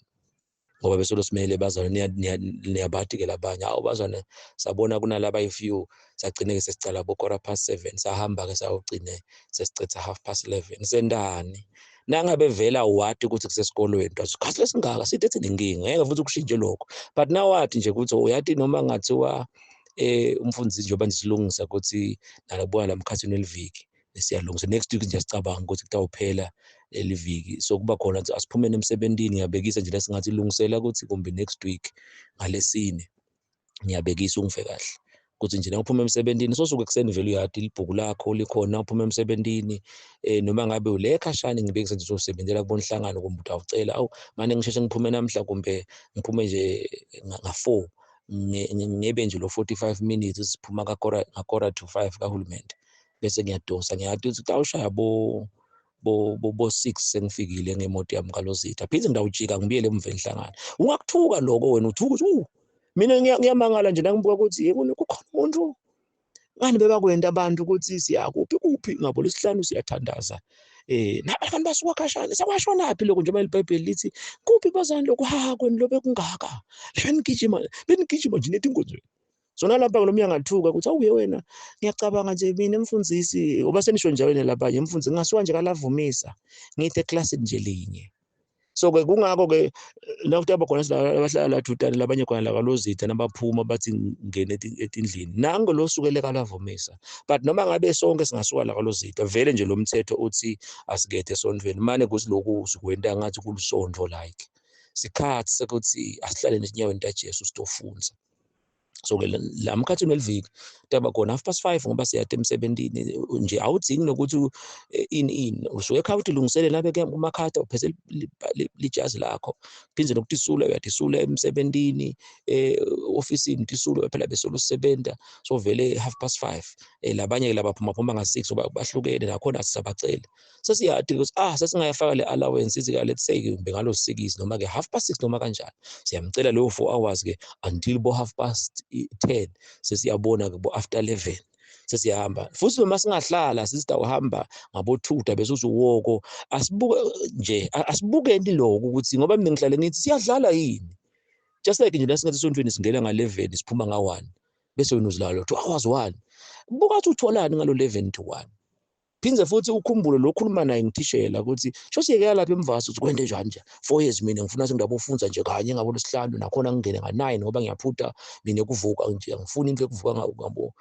ngoba besolo simele bazalwa niyabathi ke labanye awu bazalwa sabona kunalaba few sagcine ke sesicala bo kora past 7 sahamba ke sayogcine sesicetha 11:30 sendani nangabe vela wathi ukuthi kusesikolweni kwathi lesingaka sithi ethi inkinga ngeke futhi ukushintshe lokho but now wathi nje ukuthi uyathi noma ngathiwa umfundisi njengoba nisilungisa ukuthi nalabuya lamkhathini eliviki siyalungisa next week nje sicabanga ukuthi kutawuphela eliviki so kuba khona asiphumene emsebentini ngiyabekisa nje lesingathi ilungisela ukuthi kumbe next week ngalesine ngiyabekisa ungife kahle ukuthi nje nawuphuma emsebentini sosuke kuseni vele uyati libhuku lakho likhona uphuma emsebentini noma ngabe ule khashana ngibekisa nje uzosebenzela kubona inhlangano kumbe utawucela awu manje ngisheshe ngiphume namhla kumbe ngiphume nje nga4 ngebe nje lo 45 minutes siphuma ngakora to 5 kahulumende bese ngiyadosa ngiyathi ukuthi awushaya bo 6 sengifikile ngemoto yami kalozitha phinde ngidawujika ngibuyele emva enhlangano ungakuthuka lokho wena uthuka ukuthi mina ngiyamangala nje nangibuka ukuthi yekuni kukhona umuntu ngani bebakwenda abantu ukuthi siyakuphi ngabo lesihlanu siyathandaza nabantu basuka khashana sakwashonaphi lokho njengoba iBhayibheli lithi kuphi bazani lokho kweni lobe kungaka benigijima nje netinkonzweni so nalapha kulomnye ngathuka ukuthi awuye wena ngiyacabanga nje mina emfundisi oba senisho njalo labanye emfundisi ngasuka nje kalavumisa ngithe eclassini nje linye so ke kungako ke nakuthi abakhona abahlala la thutane labanye khona la kalozitha nabaphuma bathi ngene etindlini nango lo sukele kalavumisa but noma ngabe sonke singasuka la kalozitha vele nje lo mthetho uthi asikethe esondweni manje kuthi lokhu sikwenta ngathi kulisondvo like sikhathi sekuthi asihlale nezinyaweni kaJesu sitofunza. So ke la mkhathini eliviki taba khona 5:30 ngoba siyathi emsebentini nje awudzingi nokuthi usuke ekhaya uthi lungisele nabe ke kumakhata upheze lijazi lakho phindze nokuthi isule uyatisula emsebentini ofisini tisule phela besolo sisebenza so vele 5:30 labanye ke labaphuma nga6 bahlukene nakhona asisabacela sesiyathi ukuthi sesingayafaka le allowance ithi ke let's say kumbe ngalo 6 noma ke 6:30 noma kanjani siyamcela leyo 4 hours ke until bo 10:30 sesiyabona ke bo after 11 sesiyahamba futhi noma singahlala sisitawuhamba ngabo 2 bese usuwoko asibuke nje asibukeni lokho ukuthi ngoba mina ngihlale ngithi siyadlala yini just like nje lasingathi esontweni singena nga11 siphuma nga1 bese wena uzilala 2 hours 1 buka ukuthi utholani ngalo 11 to 1 phinze futhi ukhumbule lokhuluma naye ngithishela ukuthi shosiyeke lapha emvasi ukuthi kwente njani nje 4 years mina ngifuna sengidabofunza nje kanye ngabo lesihlanu nakhona ngingene nga9 ngoba ngiyaphutha mina kuvuka nje ngifuna into ekuvuka ngabo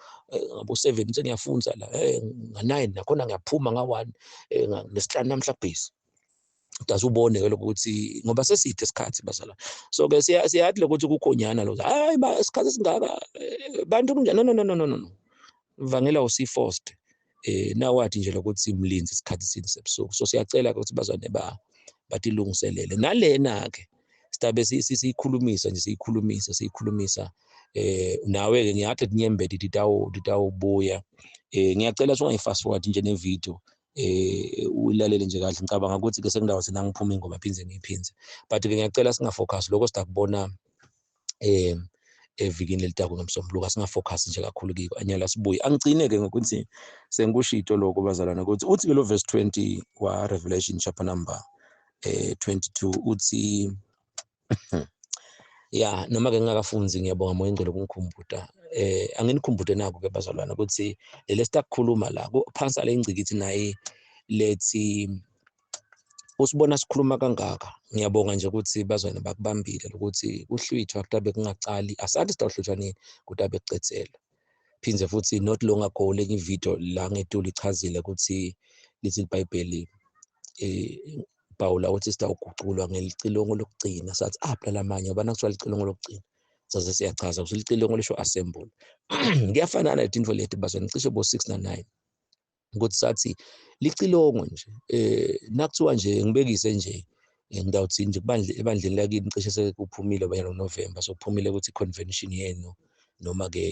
7 sengiyafunza la nga9 nakhona ngiyaphuma nga1 lesihlanu namhla kubhesi dasubone ke lokuthi ngoba sesithe isikhathi bazala so ke siyathi lokuthi kukhonyana lo hayi isikhathi esingaka bantu kunjani no vangela usiforced nawathi nje lokuthi imlinzi isikhathi sini sebusuku so siyacela ukuthi bazane batilungiselele nalena ke sitabe siyikhulumisa nje siyikhulumisa nawe ke ngiyathi nyembedi ditawubuya ngiyacela singayifast forward nje nevideo ulalele nje kahle ngicabanga ukuthi ke sekundawo sena ngiphuma ingoma phinze ngiyiphinze but ke ngiyacela singafocus lokho sitakubona evikini letako ngomsombuluko singafocus nje kakhulu kiko anyala sibuye angigcine ke ngokuthi sengikushito lokho bazalwana ukuthi uthi ke lo verse 20 wa Revelation chapter number 22 uthi ya noma ke ngingakafunzi ngiyabonga moya ingcwele ukungikhumbuta anginikhumbude nako ke bazalwana ukuthi lesitakukhuluma la phansi ale ingcikithi naye lethi usibona sikhuluma kangaka ngiyabonga nje ukuthi bazwana bakubambile ukuthi uhlwithwa kutabe kungacali asathi sitawuhlutshwa nini kutabe kucetsela phinze futhi not long ago lenye video la ngetuli ichazile ukuthi lithi iBhayibheli Paul uthi sitawuguculwa ngelicilongo lokugcina sathi phela lamanye abana kuthiwa licilongo lokugcina saze siyachaza ukuthi licilongo lisho assemble kuyafanana letinto lethu bazwana cishe bo 6 na 9 ukuthi sathi licilongo nje nakuthiwa nje ngibekise nje ngidawuthi nje ebandleni lakini cishe sekuphumile abanye noNovember sokuphumile ukuthi convention yenu noma ke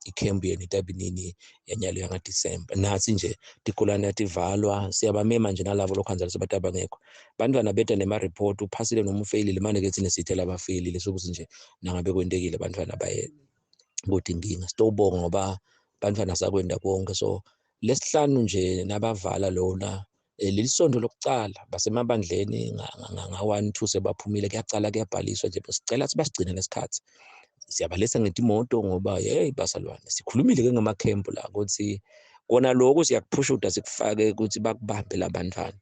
icamp yenu itabinini yanyalo yanga December nathi nje tikolana yativalwa siyabamema nje nalabo lokhanzala sebataba ngekho bantwana bethu nema report uphasile noma ufailile manje ke thina sithela abafailile sokuthi nje nangabe kwentekile bantwana baye kodwa inkinga sitobonga ngoba bantwana sakwenda konke so lesihlanu nje nabavala lona lelisondo lokucala basemabandleni nga 1 2 sebaphumile kuyacala kuyabhaliswa nje sicela sibasigcine lesikhathi siyabalesa ngetimoto ngoba hey basalwane sikhulumile ke ngama camp la ukuthi kona lokho siyakuphushuda sikufake ukuthi bakubambe labantwana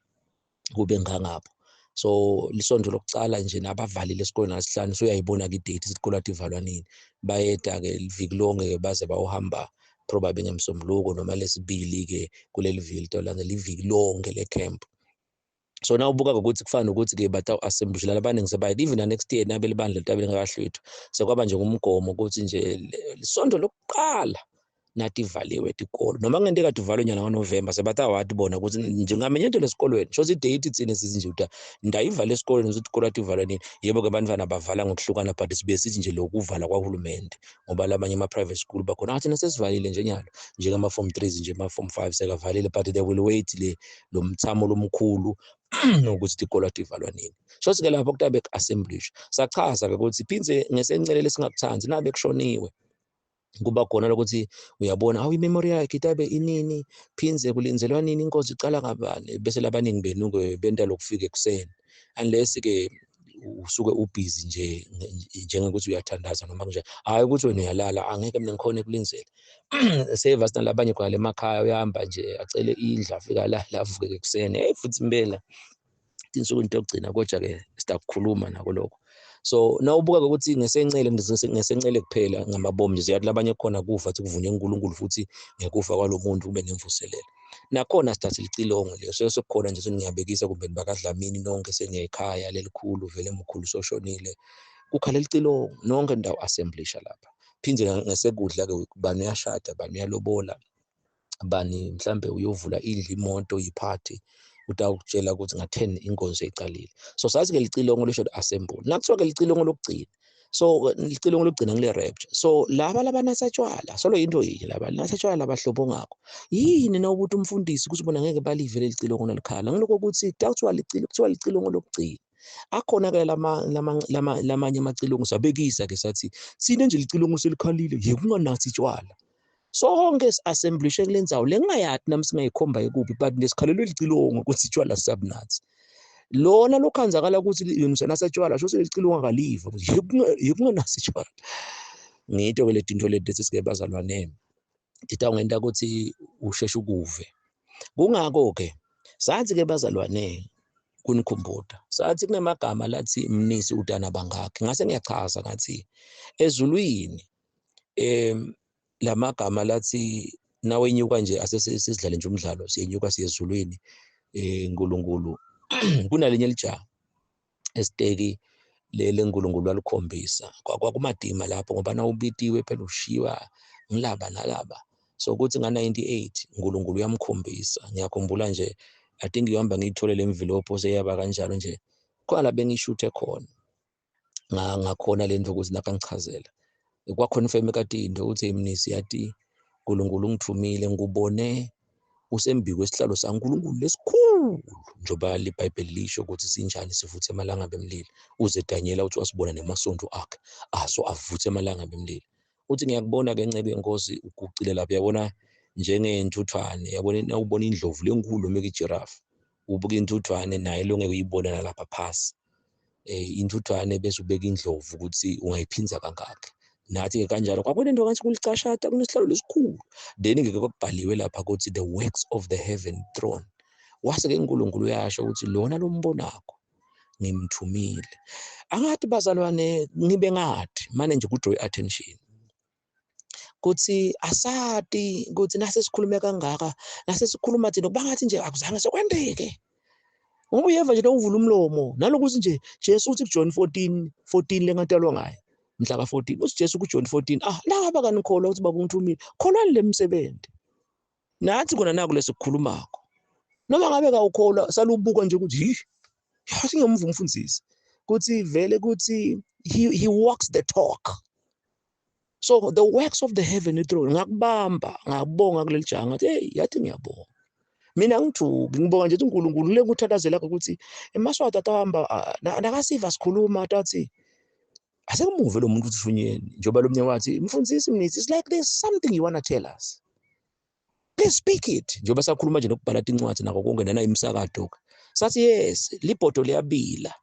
kube ngangapho so lisondo lokucala nje nabavalile esikoleni ngasihlanu so uyayibona ke date isikole ativalwa nini bayeda ke iviki lonke baze bawuhamba probably ngemsombuluko noma lesibili ke kuleli viki tolanga liviki lonke le camp so na ubuka ukuthi kufana ukuthi ke batawu assemble la abaningi sebayile even next year nabe libandla litabile ngakahlwithu sekwaba nje umgomo ukuthi nje lisondo lokuqala nathi ivaliwe tikolo noma ngente kade uvalwe nyanga kaNovember sebatha wathi bona ukuthi njengamenye into lesikolweni shothi date itsine sithi nje uta ndayivala esikolweni ukuthi ikolo ativalwa nini yebo ke bantwana bavala ngokuhlukana but sibe sithi nje lokuvala kwaHulumende ngoba labanye ama private school bakhona athi nasesivalile nje nyalo njengama form 3s nje ama form 5 sekavalile but they will wait lo mthamo lomkhulu nokuthi tikolo ativalwa nini shothi ke lapho kutabe assembly sachaza ke ukuthi phinze ngesencelele singakuthandi nabe kushoniwe kuba khona lokuthi uyabona awu imemory yakhe itabe inini phinze kulinzelwa nini inkosi icala ngabani bese labaningi benu benta lokufika ekuseni unless ke usuke ubusy nje njengokuthi uyathandaza noma nje hayi ukuthi wena uyalala angeke mina ngikhona ekulinzela save sana labanye khona emakhaya uyahamba nje acele indla afika la avuke ekuseni hey futhi impela insuku into yokugcina kodwa ke sitakukhuluma nako lokho so nawubuka ukuthi ngesencele kuphela ngamabomu nje ziyathi labanye khona kufa ukuthi kuvunywe uNkulunkulu futhi ngekufa kwalomuntu kube nemvuselelo nakhona sithathe licilongo leyo sekukhona nje sengiyabekisa kumbe bakadlamini nonke sengiyayikhaya lelikhulu vele emkhulu soshonile kukhala licilongo nonke indawo assemblisha lapha phindze ngesekudla ke bani uyashada bani uyalobola bani mhlambe uyovula indlu imoto yiphathi utawukutshela ukuthi nga10 inkonzo eyiqalile so sathi ke licilongo lisho assemble nakuthiwa ke licilongo lokugcina so licilongo lokugcina ngile rapture so laba labanasatshwala solo into yini laba nasatshwala labahlobo ngakho yini na ukuthi umfundisi ukuthi bona ngeke balive lelicilongo nalikhala ngiloko ukuthi kuthiwa licilongo lokugcina akhona ke lamanye amacilongo sabekisa ke sathi sine nje licilongo selikhalile yekunganasi tshwala sonke si-assemblishe kulendzawo lengingayathi nami singayikhomba ekuphi but nesikhalelwe licilongo ukuthi itshwala subnuts lona lokhanzakala ukuthi yena usenasatshwala sho selicilongo akaliva yekunganasi itshwala ngito ke letinto leti sesike bazalwane ngita ukuthi usheshe ukuve kungako ke sathi ke bazalwane kunikhumbuda sathi kunemagama lathi mnisi utana bangakhe ngase ngiyachaza ngathi ezulwini lamagama lathi nawenyuka nje asesidlale nje umdlalo siyenyuka siye ezulwini uNkulunkulu kunalinye lijaha esiteki leNkulunkulu alikhombisa kwakumadima lapho ngoba nawubitiwe phela ushiwa ngilaba nalaba so kuthi nga98 uNkulunkulu uyamkhombisa ngiyakhumbula nje I think ihamba ngiyithole le envelope seyaba kanjalo nje khona la bengishuthe khona ngakhona lento ukuthi nakangichazela kwakhona ifeme kade into uthi emnisi yathi uNkulunkulu ungithumile ngubone usembi kwesihlalo saNkulunkulu lesikhulu njengoba iBhayibheli lisho ukuthi sinjani sivuthe amalanga bemlilo. Uze Daniela uthi wasibona nemasondo akhe aso avuthe amalanga bemlilo. Uthi ngiyakubona-ke ncebe yenkosi ugucile lapha, uyabona njengentuthwane, yabona ubona indlovu lenkulu noma ijirafu, ubuka intuthwane naye longeke uyibona nalapha phasi. Intuthwane bese ubeka indlovu ukuthi ungayiphinza kangakhi. Nathi-ke kanjalo kwakunento ngathi kulicashata kunesihlalo lesikhulu, then-ke kwakubhaliwe lapha ukuthi the works of the heaven throne. Wase-ke uNkulunkulu uyasho ukuthi lona lombonakho ngimthumile. Angathi bazalwane ngibe ngathi manje nje ku-draw attention kuthi asati ukuthi nase sikhulume kangaka, nase sikhuluma thina kuba ngathi nje akuzange sekwendeke. Ngoba uyeva nje uvula umlomo nalokuthi nje Jesu uthi kuJohn 14 lengatalwa ngayo mhla ka-14 uthi Jesu kuJohn 14 laba kanikholwa ukuthi baba ungithumile kholwani le msebenzi. Nathi kona naku lesikukhulumako noma ngabe kawukholwa salubuka nje ukuthi singemva umfundisi kuthi vele kuthi he walks the talk. So the works of the heavenly throne ngakubamba ngabonga kuleli janga ngathi yathi ngiyabonga. Mina ngithuki ngibonga nje ukuthi uNkulunkulu le nguthathazela ukuthi emaswati atahamba nakasiva sikhuluma athi asekumuve lo muntu uthi shunyeni njengoba lo mnye wathi mfundisi mnithi it's like there's something you want to tell us. Please speak it. Njengoba sakhuluma nje nokubhala incwadi nako konke nana imisakado. Sathi yes libhodo liyabila.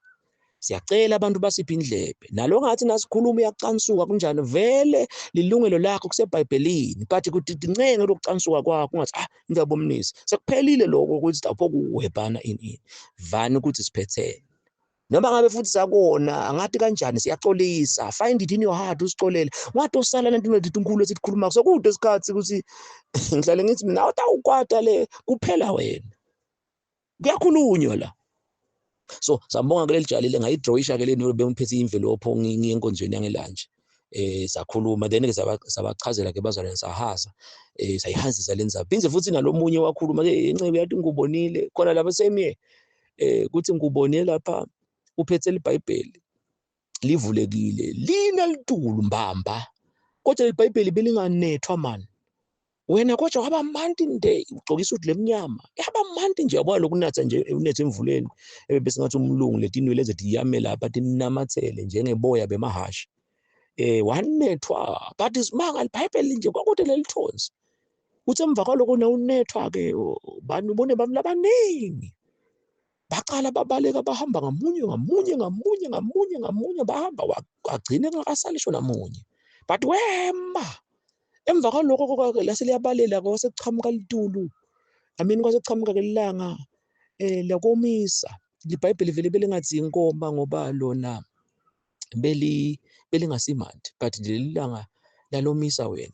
Siyacela abantu basiphe indlebe. Nalo ngathi nasikhuluma uyacansuka kunjani vele lilungelo lakho kuseBhayibhelini but kuthi incenge lokucansuka kwakho ungathi ngiyabomnisi. Sekuphelile lokho ukuthi lapho kuwebhana ini. Vani ukuthi siphethene. Noma ngabe futhi sakona angathi kanjani siyaxolisa find it in your heart usicolele ngathi osala lento inkulu esikhuluma so kude isikhathi ukuthi ngihlale ngithi mina awukwata le kuphela wena kuyakhulunywa la. So sambonga kuleli jalile ngayidrowisha ke leni bengiphethe imvelopho ngiyenkonzweni yangelanje sakhuluma then ke sabachazela ke bazalwane sahaza sayihazisa lenza phinze futhi nalomunye wakhuluma ke incebe yathi ngubonile khona lapha semiye kuthi ngubonile lapha uphethe iBhayibheli livulekile lina litulu mbamba kodwa iBhayibheli belinganethwa man wena kodwa waba manti nde ugcokisa uthi lemnyama yaba manti nje yabona lokunatha nje unethe emvuleni bese ngathi umlungu letinwele ezithi yame lapha tinamathele njengeboya bemahashi wanethwa but isimanga iBhayibheli nje kwakude lelithonzi uthi emva kwaloko na unethwa ke bani ubone bami labaningi baqala babaleka bahamba ngamunye bahamba wagcina ngakasalisho namunye but wema emva kwaloko laseliyabalela kwasekuchamuka litulu kwasekuchamuka kelilanga lakomisa iBhayibheli vele belingathi inkomba ngoba lona belingasimandi but lelilanga lalomisa wena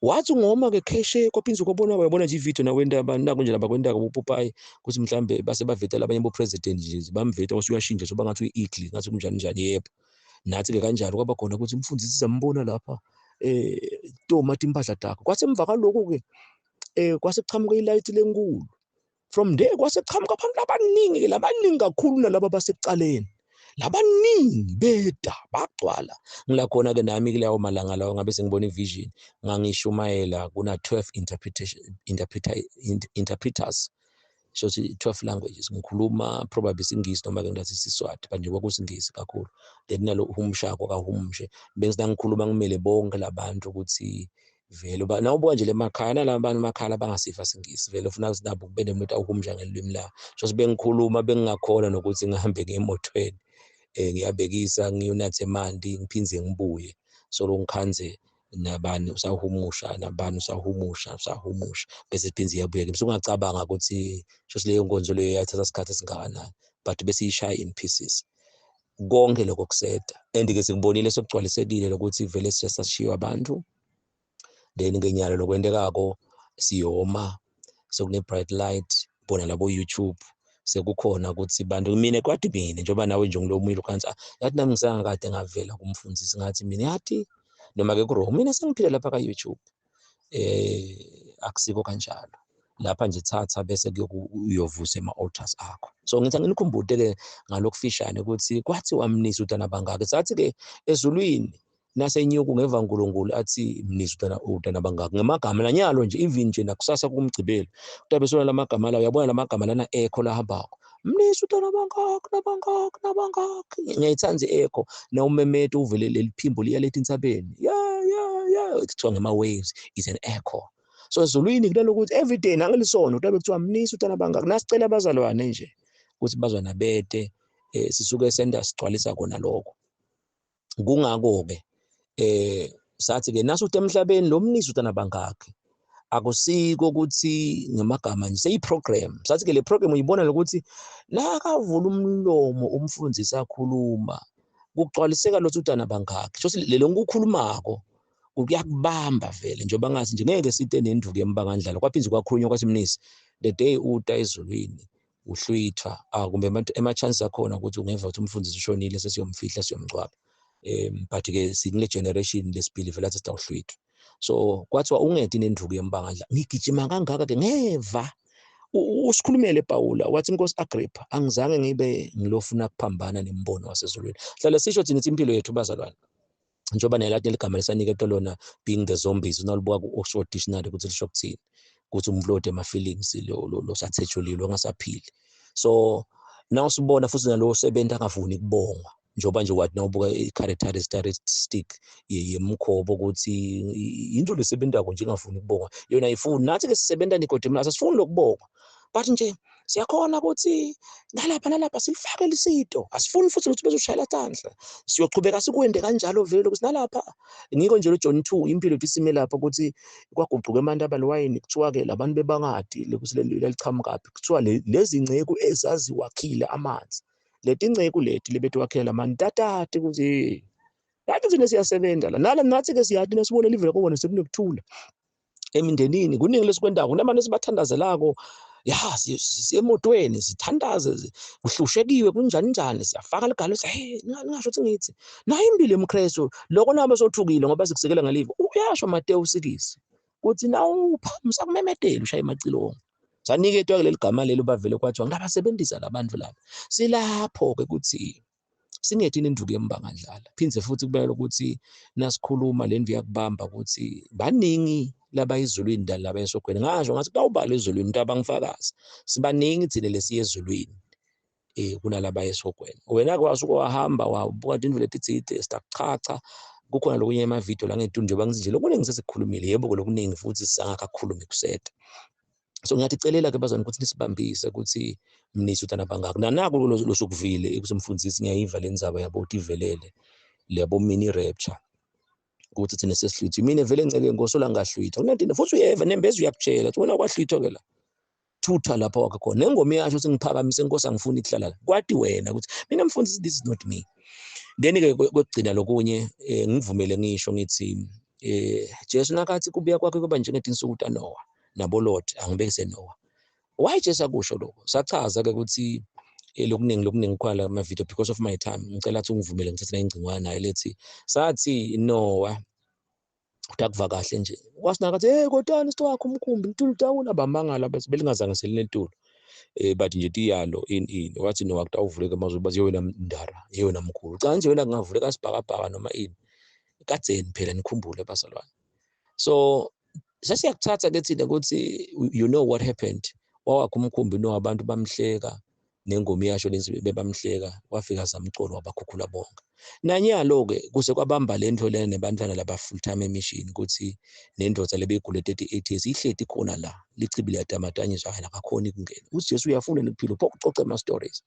wathi ngoma ke kheshe kwaphinza kwabona uyabona nje ivideo nawenda abantu nakunje laba kwenda kuPopayi ukuthi mhlambe base bavetela abanye bo president nje bamveta wasuyashintsha soba ngathi uyiGli ngathi kunjani yebo nathi ke kanjalo kwaba khona ukuthi umfundisi sizambona lapha toma impahla takho kwasemva kaloko ke kwasekuchamuka ilight lenkulu from there kwasekuchamuka abantu abaningi labaningi kakhulu nalabo basekucaleni labaningi beda bagcwala ngilakhona ke nami kuleyo malanga lawo ngabe sengibona ivision ngangishumayela kuna 12 interpreters so 12 languages ngikhuluma probably isingisi noma ke ngathi isiswati but nje kwakusingisi kakhulu then nalo humshako kahumshe bese ngikhuluma ngimele bonke labantu ukuthi vele nawubuka nje lemakhaya nalabantu emakhaya bangasifa singisi vele ufuna sinabo kube nemuntu awuhumsha ngelimi la so sibengikhuluma bengingakhona nokuthi ngihambe ngemotweni ngiyabekisa ngiyonatha emanti ngiphinze ngibuye so lo ngikhanze nabani usahumusha nabani usahumusha bese iphinze iyabuye ke ungacabanga ukuthi shothi leyo nkonzo leyo yathatha isikhathi esingakanani but bese ishaya in pieces konke lokho kuseda and ke sikubonile sokugcwalisekile lokuthi vele siyashiya abantu then ngenyalo lokwendekako siyoma sokune bright light bona labo YouTube sekukhona ukuthi bantu mina kwathi mina njengoba nawe nje ngilomuyile ukhansi yathi nami ngisangakade ngavela kumfundisi ngathi mina yathi noma ke kuRome mina sengiphila lapha ka YouTube akusiko kanjalo lapha nje thatha bese kuyovusa ema-altars akho so ngithi anginikhumbude ke ngalokufishane ukuthi kwathi wamnisa utana bangaka sathi ke ezulwini nasenyuka ungeva uNkulunkulu athi mnisi utana bangaka ngamagama lanyalo nje even nje nakusasa kumgcibelo kutabe sona lamagama la uyabona lamagama lana echo lahambako mnisi utana bangaka nabangaka nabangaka ngiyayithanda echo na umemeto uvele leliphimbo liyaletha insabeni yeah kuthiwa ngema waves is an echo. So ezulwini kunalokuthi every day nangelisona kutabe kuthiwa mnisi utana bangaka nasicela abazalwane nje ukuthi bazwana bete sisuke senda sigcwalisa kona lokho kungako-ke sathi-ke nasuthi emhlabeni lo mnisi utana bangakhe akusiko ukuthi ngamagama nje seyiprogram sathi-ke le program uyibona lokuthi nakavula umlomo umfundisi akhuluma kugcwaliseka lothi utana bangakhe shothi lelo ngikukhulumako kuyakubamba vele njengoba ngathi nje ngeke site nenduku yembangandlalo kwaphinze kwakhulunywa kwathi mnisi the day uta ezulwini uhlwithwa kumbe ama-chances akhona ukuthi ungeva ukuthi umfundisi ushonile sesiyomfihla siyomgcwaba but-ke sikule generation lesibili vele athi sitawuhlwithwa so kwathiwa ungedi nenduku yembangandla ngigijima kangaka-ke ngeva usikhulumele Pawula wathi Nkosi Agrippa angizange ngibe ngilofuna kuphambana nembono wasezulwini hlala sisho thina impilo yethu bazalwane njengoba nelathi ligama lesaniketwa lona being the zombies unalibuka ku-Oxford Dictionary ukuthi lisho ukuthini ukuthi umvlode ama-feelings lo sathetshulile ongasaphili so naw sibona futhi nalo sebenza angafuni kubongwa njengoba nje wathi nawubuka i-characteristic yemkhobo ukuthi into lesebenzako nje ingafuni ukubongwa yona ayifuni nathi-ke sisebenza Nicodemus asifuni lokubongwa but nje siyakhona ukuthi nalapha silifake lisito asifuni futhi ukuthi bezoshayela tandla siyochubeka sikwende kanjalo vele ukuthi nalapha ngiko nje John 2 impilo ethi sime lapha ukuthi kwaguquka eMantaba liwayini kuthiwa-ke labantu bebangadi lekuthi lelichamukapi kuthiwa lezi ngceku ezazi wakhile amanzi leti ngceku leti lebethi wakhela amantatati ukuthi nathi thina siyasebenza la nathi-ke siyathi nesibone livele kubona sekunokuthula emindenini kuningi lesikwendako kunabantu esibathandazelako ya siyemotweni sithandaze kuhlushekiwe kunjani siyafaka ligalo ningasho ukuthi ngithi nayo impilo yomKristu lokho nabo sothukile ngoba sikusekela ngalivo uyasho Mateyu 6 kuthi nawuphamisa kumemedela ushaye emacilongo saniketwa leli gama lelo bavele kwathiwa ngabasebenzisa labantu laba silapho-ke ukuthi singethi nenduku yembangandlala phindze futhi kubekela ukuthi nasikhuluma le ndlu yakubamba ukuthi baningi laba ezulwini laba esogwini ngasho ngathi kawubala ezulwini into abangifakazi sibaningi thina lesiye ezulwini kunalaba esogwini wena-ke wasuke wahamba wabuka indlu letitsite sitachacha kukhona lokunye emavidiyo la ngetuni njengoba ngithi nje lokuningi sesikukhulumile yebo lokuningi futhi sangakakhulumi kuseta so ngiyathi-celela-ke bazwana ukuthi nisibambise ukuthi mnisi utana bangaka nanako losukuvile ukuthi umfundisi ngiyayiva le ndzaba yabo ukuthi ivelele labo mini rapture ukuthi thina sesihlwithwa mina vele ngiceke ngosola ngahlwithwa kunantina futhi uyeva nembeza uyakutshela ukuthi wena kwahlwithwa-ke la thutha lapha wakhe khona nengoma yasho ukuthi ngiphakamise Nkosi angifuni ukuhlala kwathi wena ukuthi mina mfundisi this is not me then-ke kwekugcina lokunye ngivumele ngisho ngithi Jesu nakathi kubuya kwakhe kuba njengethi insuku taNoah nabo Lord angibekise Noah why Jesu akusho lokho sachaza-ke ukuthi lokuningi khona ama-video because of my time ngicela ukuthi ungivumele ngithathe ingcingwane naye lethi sathi Noah ukuthi akuva kahle nje wasinakathi kodani sitowakho umkhumbi intuli utawula bamangala belingazange selinentuli but nje tiyalo ini wathi Noah kutawuvuleka amazwi bathi yewena ndara yewena mkhulu cha nje wena kungavuleka sibhakabhaka noma ini kadzeni phela nikhumbule bazalwane so sasiyakuthatha-ke thina ukuthi you know what happened wawakho umkhumbi abantu bamhleka nengoma iyasho lezi bebamhleka wafika zamcolo wabakhukhula bonke nanyalo-ke kuse kwabamba le nto lena nebantwana laba full time emission ukuthi nendoda lebeyigule 38 years ihleti khona la lichibile yatamatanyiswa hayi akakhona ikungena uthi Jesu uyafuna niphilo pho kucoca ama-stories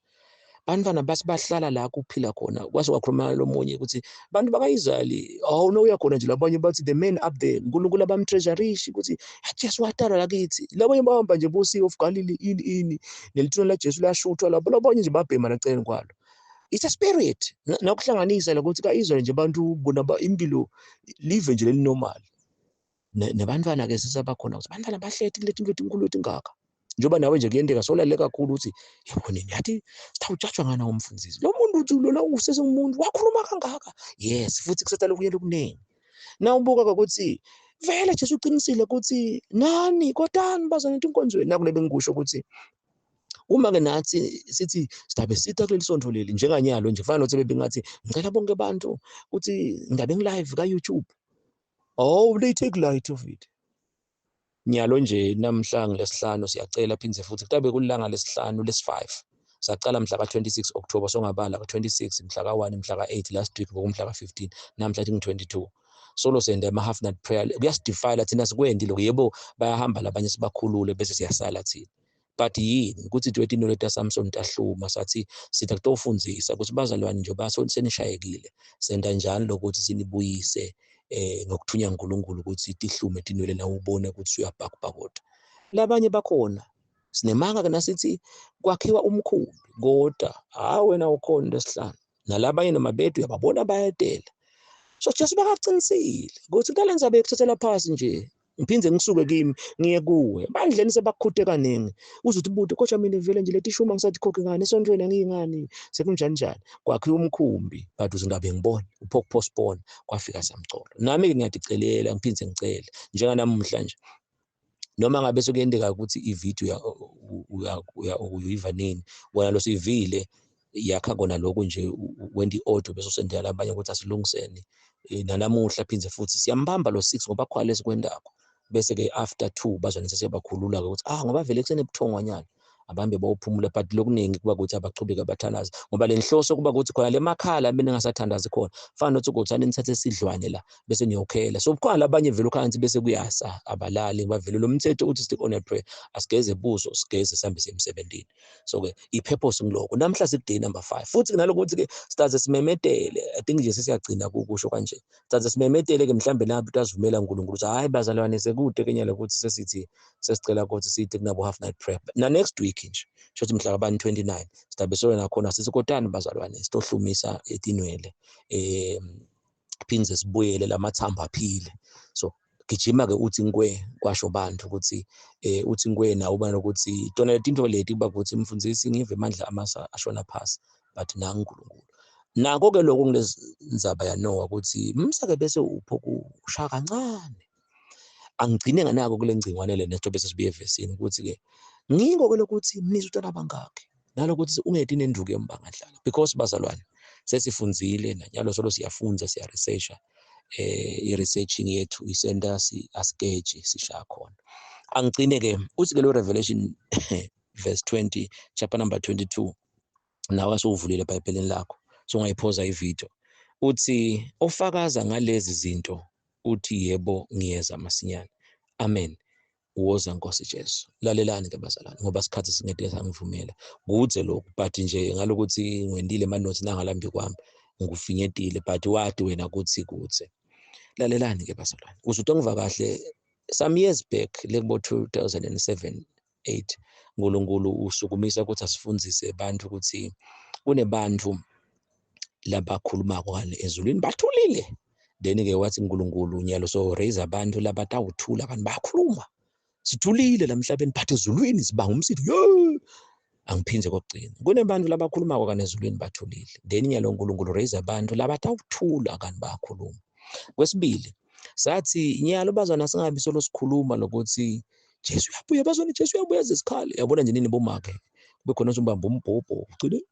bantwana basibahlala la kuphila khona kwase wakhuluma lomunye ukuthi bantu baka-Israyeli no uyakhona nje labanye bathi the men up there uNkulunkulu abamtreasurish ukuthi Jesu watala lakithi labanye bahamba nje bo-Sea of Galilee ini nelithuna laJesu lashuthwa lapho labanye nje babhema naceleni kwalo it's a spirit nakuhlanganisa la ukuthi ka-Israyeli nje abantu bona impilo live nje lelinormal nebantwana-ke sisabakhona ukuthi bantwana bahlethi kulethi into enkulu ethi ngaka njengoba nawe nje kuyendeka solalele kakhulu ukuthi yabonini yathi sitawujajwa ngana umfundisi lo muntu uthi lona usesemuntu wakhuluma kangaka yes futhi kusetha lokunye lokuningi nawubuka ukuthi vele Jesu uqinisile ukuthi nani kodani bazana into inkonzweni nakule bengikusho ukuthi Uma-ke nathi sithi sidabe sitha kuleli sonto leli njenganyalo nje kufana nothi bengathi ngicela bonke abantu ukuthi ngabe ngi-live ka-YouTube. Oh, they take light of it. Nyalo nje namhla ngilesihlanu siyacela phindze futhi kutabe kulilanga lesihlanu lesi-5. Sacala mhla ka-26 October songabala ka-26 mhla ka-1 mhla ka-8 last week ngokumhla ka-15 namhla athi ngi-22. Solo sende ama-half night prayer kuyasidefile thina sikwendile yebo bayahamba labanye sibakhulule bese siyasala thina. But yini ukuthi itinwele letaSamson tahluma sathi sithi akutofundzisa ukuthi bazalwane njengoba senishayekile senda njani lokuthi sinibuyise ngokuthunya uNkulunkulu ukuthi tihlume tinwele nawe ubone ukuthi uyabhakabhakoda. Labanye bakhona sinemanga-ke nasithi kwakhiwa umkhumbi kodwa wena ukhona lesihlanu nalabanye noma bethu uyababona bayadela. So just bakacinisile ukuthi kulenza bekuthathela phasi nje ngiphindze ngisuke kimi ngiye kuwe bandleni sebakukhuthe kaningi uzuthi ubude kodwa mina vele nje leti shuma ngisathi khokhe ngani esontweni angiyingani sekunjani njani kwakhiwa umkhumbi but uzingabe ngibona upostpone kwafika samcolo nami-ke ngiyadicelela ngiphindze ngicele njenganamuhla nje noma ngabe sekuyendeka ukuthi ividiyo uyiva nini wena lo sivile yakha kona lokho nje wenda i-audio bese usendela abanye ukuthi asilungiseni nanamuhla phindze futhi siyambamba lo 6 ngoba khona lesikwendako bese-ke after 2 bazwane sesebakhulula-ke ukuthi ngoba vele kusenebuthongwanyana abambe bawuphumula but lokuningi kuba ukuthi abachubeke abathandazi ngoba le nhloso kuba ukuthi khona le makhala mina ngasathandazi khona fana nothi ukuthani nithathe sidlwane la bese niyokhela so kukhona labanye vele ukhansi bese kuyasa abalali bavele lo mthetho uthi stick on a prayer asigeze buso sigeze sambe semsebentini so-ke i-purpose ngiloko namhla sikuday number 5 futhi nalokuthi-ke sidaze simemedele I think nje sesiyagcina kusho kanje sidaze simemetele-ke mhlambe nabi tasivumela uNkulunkulu ukuthi hayi bazalwane sekude kenyala ukuthi sesithi sesicela ukuthi sithi kunabo half night prayer na next week nje shothi mhla kabani 29 sidabe solo nakhona sisikotani bazalwane sitohlumisa etinwele phindze sibuyele lamathambo aphile so gijima-ke uthi ngwe kwasho bantu ukuthi uthi ngwe nawe ubani ukuthi tona letinto leti kuba ukuthi mfundisi ngive amandla amasa ashona phasi but nangu uNkulunkulu nako-ke lokho kunezindaba yanowa ukuthi msake bese uphokushaya kancane angigcine nganako kule ngcingwane le nesto bese sibuye evesini ukuthi-ke ngiko-ke lokuthi mniza utana bangakhi nalokuthi ungeti nenduku embangadlala because bazalwane sesifunzile nanyalo solo siyafunza siya-researcha i-researching yethu isenta asikeji sishaya khona angigcine-ke uthi-ke lo Revelation verse 20 chapter number 22 nawe sowuvulile eBhayibhelini lakho songayiphoza ividiyo uthi ofakaza ngalezi zinto uthi yebo ngiyeza masinyane amen uwoza Nkosi Jesu lalelani-ke bazalwane ngoba isikhathi singede sangivumela kuze lokhu but nje ngalokuthi ngwendile amanothi nangalambi kwami ngikufinyetile but wadi wena kuthi kuze lalelani-ke bazalwane uzuthi ongiva kahle some years back lekubo 2007-8 uNkulunkulu usukumisa ukuthi asifundzise abantu ukuthi kunebantu labakhulumako kanye ezulwini bathulile then-ke wathi uNkulunkulu nyalo so raise abantu labatawuthula kanti bayakhuluma sithulile la emhlabeni but ezulwini sibanga umsitho angiphindze kokugcina kunebantu labakhulumako kanye ezulwini bathulile then nyalo uNkulunkulu raise abantu labatawuthula kanti bayakhuluma kwesibili sathi nyalo bazana singabi solo sikhuluma lokuthi Jesu uyabuya bazona Jesu uyabuya zesikhali yabona nje nini bomake kube khona umbamba umbhobho ugcine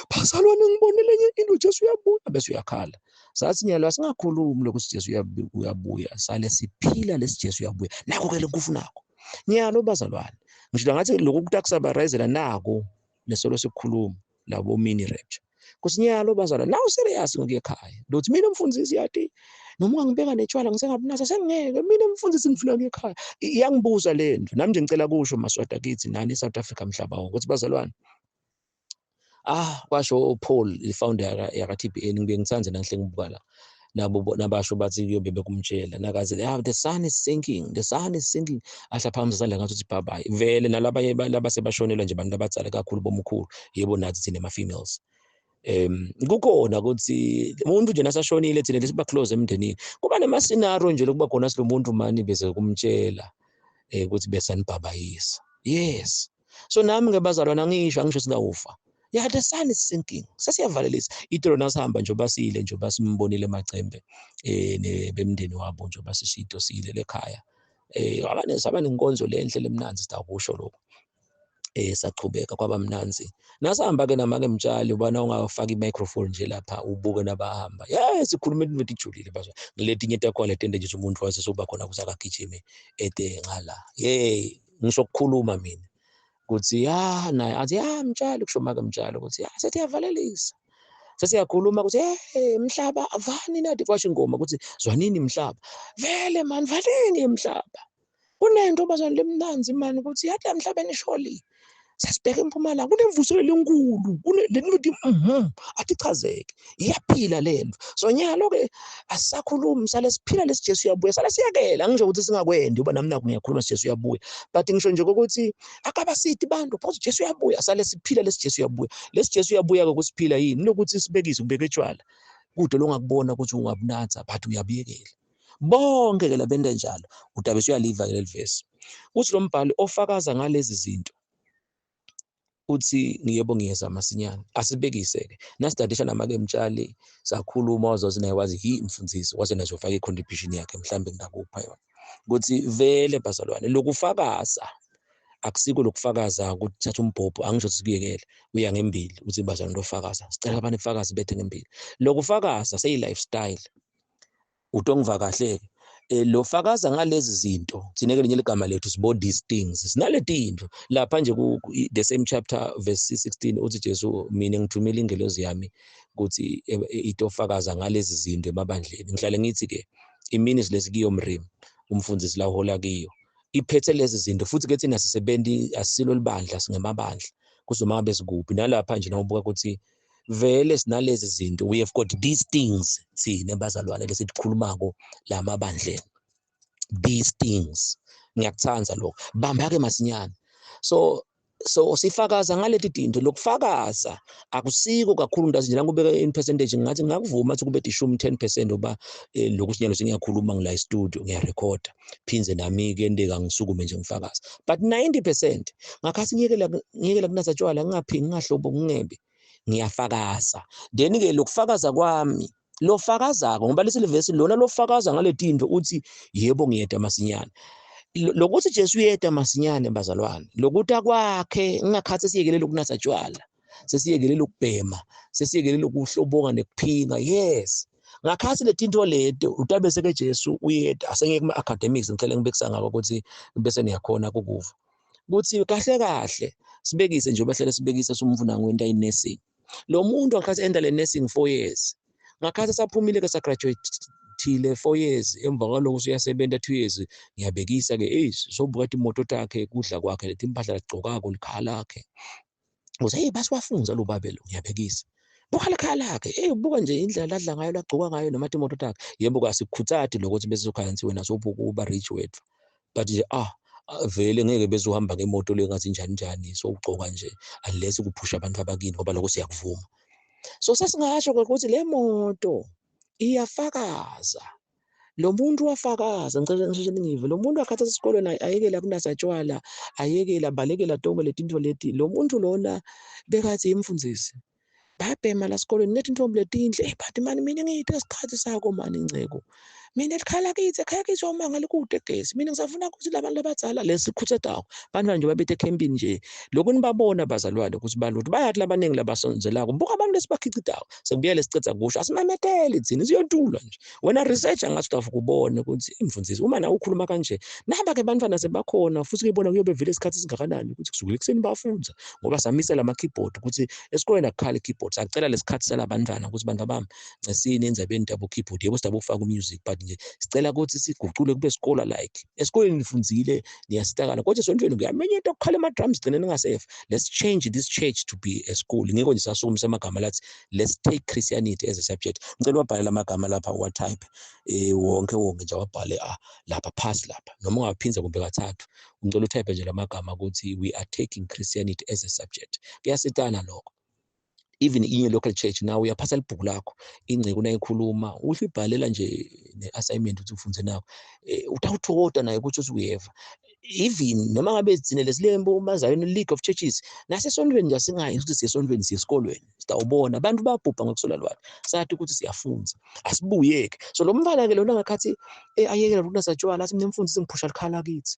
bazalwane ngibonele enye into Jesu uyabuya bese uyakhala sathi nyalo asingakhulumi lokuthi Jesu uyabuya sale siphila lesi Jesu uyabuya nako-ke lenkufunako nyalo bazalwane ngisho ngathi lokhu kutakusabarizela nako nesolo sikukhuluma labo mini rapture kusinyalo bazalwane nawu serious ngokuya ekhaya lokuthi mina mfundisi yathi noma ungangibeka netshwala ngisengabunasa sengingeke mina mfundisi ngifuna ukuya ekhaya iyangibuza le nto nami nje ngicela kusho maswata kithi nani eSouth Africa mhlaba wonke ukuthi bazalwane kwasho Paul i-founder yaka-TBN ngibuye ngithanze nanhle ngibuka la nabo nabasho bathi kuyobe bekumtshela nakaze the sun is sinking ahla phambi sandla ngathi uthi bye bye vele nalabanye labasebashonelwa nje abantu abadzala kakhulu bomkhulu yebo nathi thina ama-females kukhona ukuthi umuntu nje nasashonile thina lesiba close emndenini kuba nema-scenario nje lokuba khona silo muntu mani beze kumtshela ukuthi besanibhabayisa yes so nami ngebazalwana angisho singawufa the sun is sinking sesiyavalelisa itolo nasihamba njengoba siyile njengoba simbonile emacembe bemndeni wabo njengoba sishito siyile lekhaya abanenkonzo lenhle lemnanzi sitakusho lokho saqhubeka kwaba mnanzi. Nasihamba-ke nama-ke Mtshali, ubona ungafaka i-microphone nje lapha ubuke nabahamba. Sikhuluma into ijulile bazwa. Ngiletinye etakhona letende nje umuntu wase soba khona kusakagijime ede ngala. Ngisho ukukhuluma mina. Kuthi naye athi Mtshali, kusho make Mtshali ukuthi sesiyavalelisa. Sesiyakhuluma ukuthi Mhlaba avani nathi kwasho ingoma ukuthi zwanini Mhlaba. Vele man valeni Mhlaba. Kunento bazwana lemnanzi mani ukuthi yathi emhlabeni sholi. Sasibheka eMpumalanga kunemvuselelo enkulu lento athi chazeke iyaphila lento. So nyalo-ke asisakhulumi sale siphila lesi Jesu uyabuya sale siyakela ngisho ukuthi singakwendi uba nami naku ngiyakhuluma Jesu uyabuya but ngisho nje ukuthi akabasithi bantu because Jesu uyabuya sale siphila lesi Jesu uyabuya. Lesi Jesu uyabuya-ke kusiphila yini lokuthi sibekise ubeke etshwala kude longakubona ukuthi ungabunatha but uyabiyekela. Bonke-ke labento njalo utabe usuyaliva-ke leli verse. Kuthi lo mbhalo ofakaza ngalezi zinto uthi ngiyebo ngiyeza masinyane asibekise-ke nasidadisha nama-ke Mtshali sakhuluma wazothi naye wazi mfundisi waze nazofaka i-contribution yakhe mhlambe ngakupha yona ukuthi vele bazalwane lokufakaza akusiko lokufakaza ukuthi thatha umbhobho angisho sikuyekele uya ngembili uthi bazalwane lofakaza sicela abantu ifakazi bethe ngembili lokufakaza seyi-lifestyle utongva kahle-ke lofakaza ngalezi zinto thina-ke linye igama lethu sibo these things sinaletinto lapha nje the same chapter verse 16 uthi Jesu mina ngithumela ingelosi yami ukuthi itofakaza ngalezi zinto emabandleni ngihlale ngithi-ke imini silesikiyo mrimi umfundisi la uhola kiyo iphethe lezi zinto futhi-ke thina sisebenzi asilo libandla singemabandla kuzoma ngabe sikuphi nalapha nje nawubuka ukuthi vele sinalezi zinto we have got these things thina bazalwane lesikhulumako la mabandleni these things ngiyakuthanza lokho bamba-ke masinyane so sifakaza ngaleti tinto lokufakaza akusiko kakhulu ndazi nje nakubeka in percentage ngathi ngakuvuma ukuthi kube 10% oba lokhu sinyalo sengiyakhuluma ngila e-studio ngiyarekhoda phinze nami-ke endeka ngisukume nje ngifakaza but 90% ngakhathi ngiyekela kunatha tshwala ngingaphingi ngahlobo ngingebe ngiyafakaza then-ke lokufakaza kwami lofakazako ngoba lesi livesi lona lofakaza ngaletinto uthi yebo ngiyeda masinyane lokuthi Jesu uyeda masinyane bazalwane lokuthi akwakhe ngingakhathi siyekelele ukunatha tshwala sesiyekelele ukubhema sesiyekelele ukuhloboka nekuphinga yes ngakhathi letinto leto utabe seke Jesu uyeda asengeke kuma-academics ngihlele ngibekisa ngako ukuthi bese niyakhona kukuva kuthi kahle kahle sibekise nje bahlele sibekise somvuna ngwenta i-nursing lo muntu ngakhathi enda le nursing 4 years ngakhathi saphumile-ke sagraduate-ile 4 years emva kwaloko usuyasebenza 2 years ngiyabekisa-ke sobuka imoto takhe kudla kwakhe leti impahla agcokako likhala lakhe uthi basiwafunza lo babe lo ngiyabekisa buka likhala lakhe buka nje indlela adla ngayo lagcoka ngayo noma imoto takhe yebo kasikhuthadi lokuthi bezokhansi wena sobuka uba rich wethu but nje vele ngeke bezohamba ngemoto lengathi njani njani sowugcoka nje unless kuphusha abantu abakini ngoba lokho siyakuvuma so sesingasho ukuthi le moto iyafakaza lo muntu wafakaza ngicela ngisheshe ningive lo muntu akhathi esikolweni ayekela kunatha tshwala ayekela balekela tonke letinto leti lo muntu lona bekathi imfundisi babhema la sikolweni nethi intombi letinhle but mani mina ngiyithe isikhathi sako mani inceko mina likhala kithi ekhaya kithi umanga likude gesi mina ngisafuna ukuthi labantu abadzala lesikhuthetako abantu nje babethe camping nje lokhu nibabona bazalwane ukuthi balutho bayathi labaningi labasonzelako buka abantu lesibakhicitayo sekubuye lesicetha kusho asimameteli thina siyontula nje wena researcher ngathi utafu kubona ukuthi imfundisi uma na ukhuluma kanje naba-ke bantwana sebakhona futhi kuyibona kuyobe vele isikhathi singakanani ukuthi kusukela ekuseni bafunza ngoba samisela ama-keyboard ukuthi esikoleni akukhala i-keyboard sacela lesikhathi salabantwana ukuthi bantu bami ncesini endzabeni dabo keyboard yebo sidabo ufaka music but nje sicela ukuthi sigucule kube sikola like esikoleni nifunzile niyasitakala kodwa esontweni kuyamenyetha ukukhala ama-drums gcine ningasefa let's change this church to be a school ngiko nje sasukumisa amagama lathi let's take Christianity as a subject ngicela wabhalela amagama lapha uwatype wonke nje wabhale lapha phasi lapha noma ungaphinza kumbe kathathu ngicela utype nje lamagama ukuthi we are taking Christianity as a subject kuyasitana lokho even inye local church nawe uyaphatha libhuku lakho ingceke unayikhuluma uhlibhalela nje ne-assignment ukuthi ufunze nawo utawuthokoda naye ukuthi usuyeva even noma ngabe izine lesilembo umazayini League of Churches nasesontweni nje asingayi ukuthi siyesontweni siyesikolweni sitawubona abantu babhubha ngokusola lwakhe sathi ukuthi siyafunza asibuyeke so lo mfana ke lona ngakhathi ayekela ukunatha tshwala athi mina mfundisi ngiphusha likhala kithi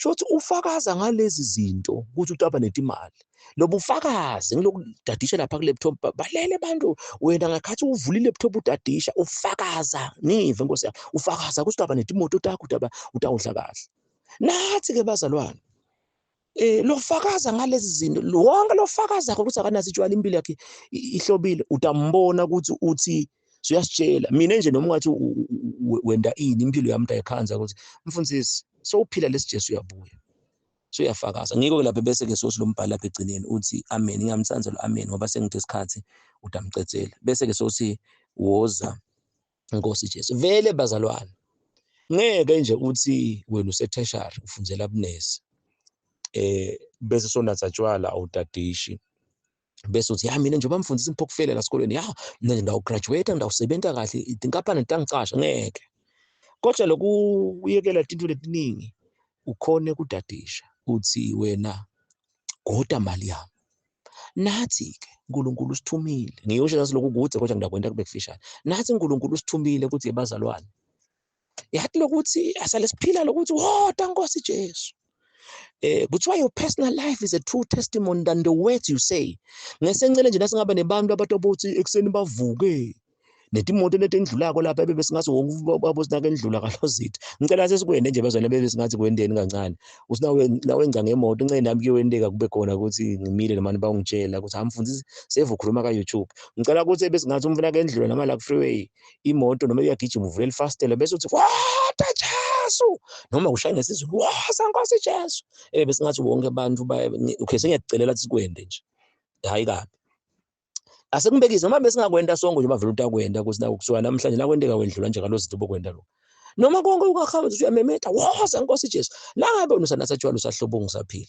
shothi ufakaza ngalezi zinto ukuthi utaba netimali. Lobu ufakazi ngilokudadisha lapha ku laptop balele bantu wena ngakhathi uvula i laptop udadisha ufakaza nive Nkosi yami ufakaza ukuthi utaba netimoto takho utawudla kahle. Nathi ke bazalwane lo fakaza ngalezi zinto wonke lo fakaza ukuthi akanazi itshwala impilo yakhe ihlobile utambona ukuthi uthi uyasitshela mina nje noma ungathi wenda ini impilo yami ayikhanza ukuthi mfundisi sowuphila lesi Jesu uyabuya uyafakaza ngiko ke lapha bese ke sosi lombhalo lapha egcineni uthi amen ngingamthanza lo amen ngoba sengithe isikhathi utamcetsela bese ke sosi woza Nkosi Jesu vele bazalwane ngeke nje uthi wena usetertiary ufundzela bunesi bese sonatha tshwala awudadishi bese uthi mina njengoba mfundisi ngiphokufela la esikolweni mina nje ndawugraduate ndawusebenza kahle inkampani intangicasha ngeke kodwa lokuyekela into letiningi ukhone kudadisha uthi wena goda mali yami nathi ke uNkulunkulu usithumile ngiyosho nasiloku kudze kodwa ngidakwenda kube kufishane nathi uNkulunkulu usithumile ukuthi yebazalwane yathi lokuthi asale siphila lokuthi woda Nkosi Jesu kuthiwa your personal life is a true testimony than the words you say. Ngesencele nje nasingabe nebantu abatobothi ekseni bavuke netimoto letendlulako lapha bebe singathi wonke babo sinake endlula kalozithu. Ngicela sesikwende nje bazwana bebe singathi kwendeni kancane. Usinawe nawenza ngemoto incane nami kuyowendeka kube khona ukuthi ngimile nemani bawungitshela ukuthi hamfundisi save ukhuluma ka YouTube. Ngicela ukuthi bese ngathi umfuna kendlula nama la ku freeway imoto noma uyagijima uvule ifastela bese uthi what Jesu noma ushaya ngesizulu woza Nkosi Jesu bese ngathi wonke abantu okay sengiyakucelela ukuthi sikwende nje hayi kabi asekubekisa noma bese ngakwenda sonke nje bavela utakwenda kusina ukusuka namhlanje la kwendeka wendlula nje kalozithu bokwenda lo noma konke ukakhawa ukuthi uyamemeta woza Nkosi Jesu la ngabe unusanasatshwala usahlobonga usaphila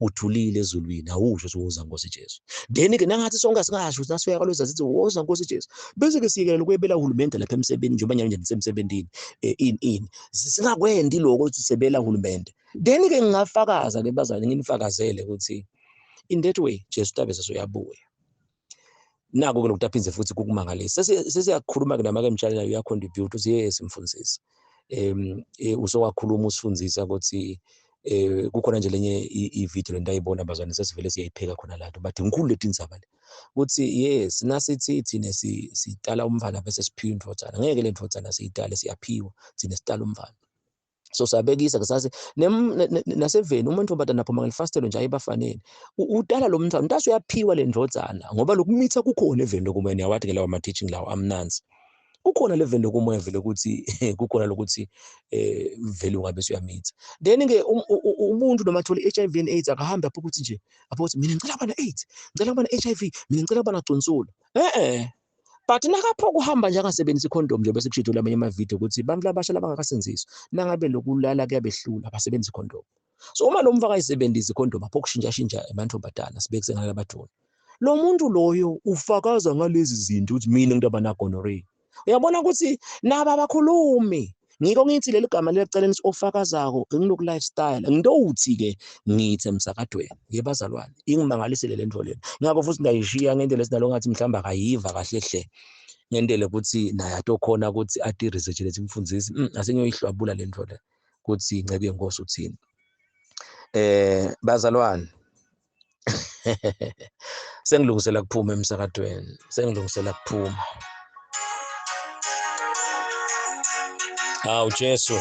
uthulile ezulwini awusho ukuthi woza Nkosi Jesu then ke nangathi sonke singasho ukuthi nasifika kalozithu sithi woza Nkosi Jesu bese ke siyekela ukuyebela uhulumende lapha emsebenzini njengoba nyanje nisemsebenzini ini singakwendi lokho ukuthi sibela uhulumende then ke ngingafakaza ke bazali nginifakazele ukuthi in that way Jesu tabeze soyabuya nako ke lokutaphinze futhi kukumangalisa sesiyakhuluma ke namake emtshaleni uya contribute uthi yes mfundisi usowakhuluma usifundisa ukuthi kukhona nje lenye i-video lentayibona abazwane sesivele siyayipheka khona la bathi ngikhulu leti indzaba le ukuthi yes nasithi thina sitala umfana bese siphiwa indvodzana ngeke le ndvodzana siyitale siyaphiwa thina sitala umfana so sabekisa ke sase naseveni umuntu obatana phoma ngelifastelo nje ayibafanele utala lo mntwana ntase uyaphiwa le ndvodzana ngoba lokumitha kukhona eveni lokumene yawathi ke lawa ama teaching lawo amnanzi kukhona le veni lokumoya vele ukuthi kukhona lokuthi vele ungabe uyamitha then ke umuntu noma athola HIV and AIDS akahamba apho ukuthi nje apho ukuthi mina ngicela bana AIDS ngicela bana HIV mina ngicela bana Johnsolo but nakapho kuhamba nje angasebenzisi condom nje bese kushithula amanye amavideo ukuthi bantu labasha labangakasenziswa nangabe lokulala kuyabehlula abasebenzisi condom so uma lo mfaka ayisebenzisi condom apho kushintsha emantombazana sibekise ngala badona lo muntu loyo ufakaza ngalezi zinto ukuthi mina ngidaba na gonorrhea uyabona ukuthi naba abakhulumi ngiko ngithi leli gama leceleni ofakazako ngiloku lifestyle ngidowuthi ke ngithi emsakadweni yebazalwane ingimangalisele le nto lena ngakho futhi ngayishiya ngendlela esinalo ngathi mhlamba akayiva kahle hle ngendlela ukuthi naye atokhona ukuthi ati research lethi mfundisi asengiyoyihlwabula le nto le ukuthi incebe yenkosi uthini bazalwane sengilungisela kuphuma emsakadweni sengilungisela kuphuma hawu Jesu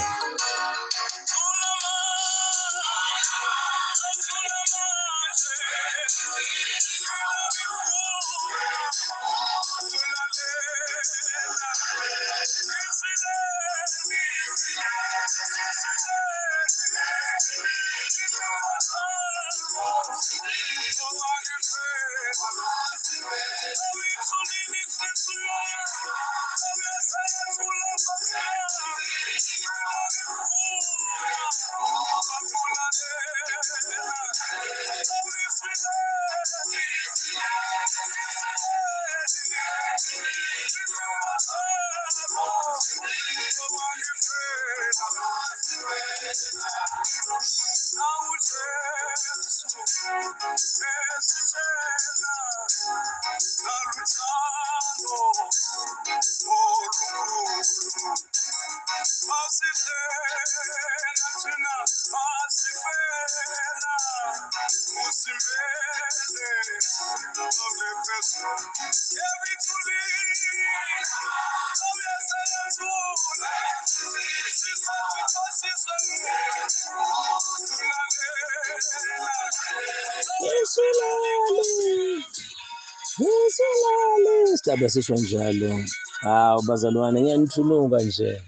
Sihlaba sisho njalo. Hawu bazalwane ngiyanithuluka nje.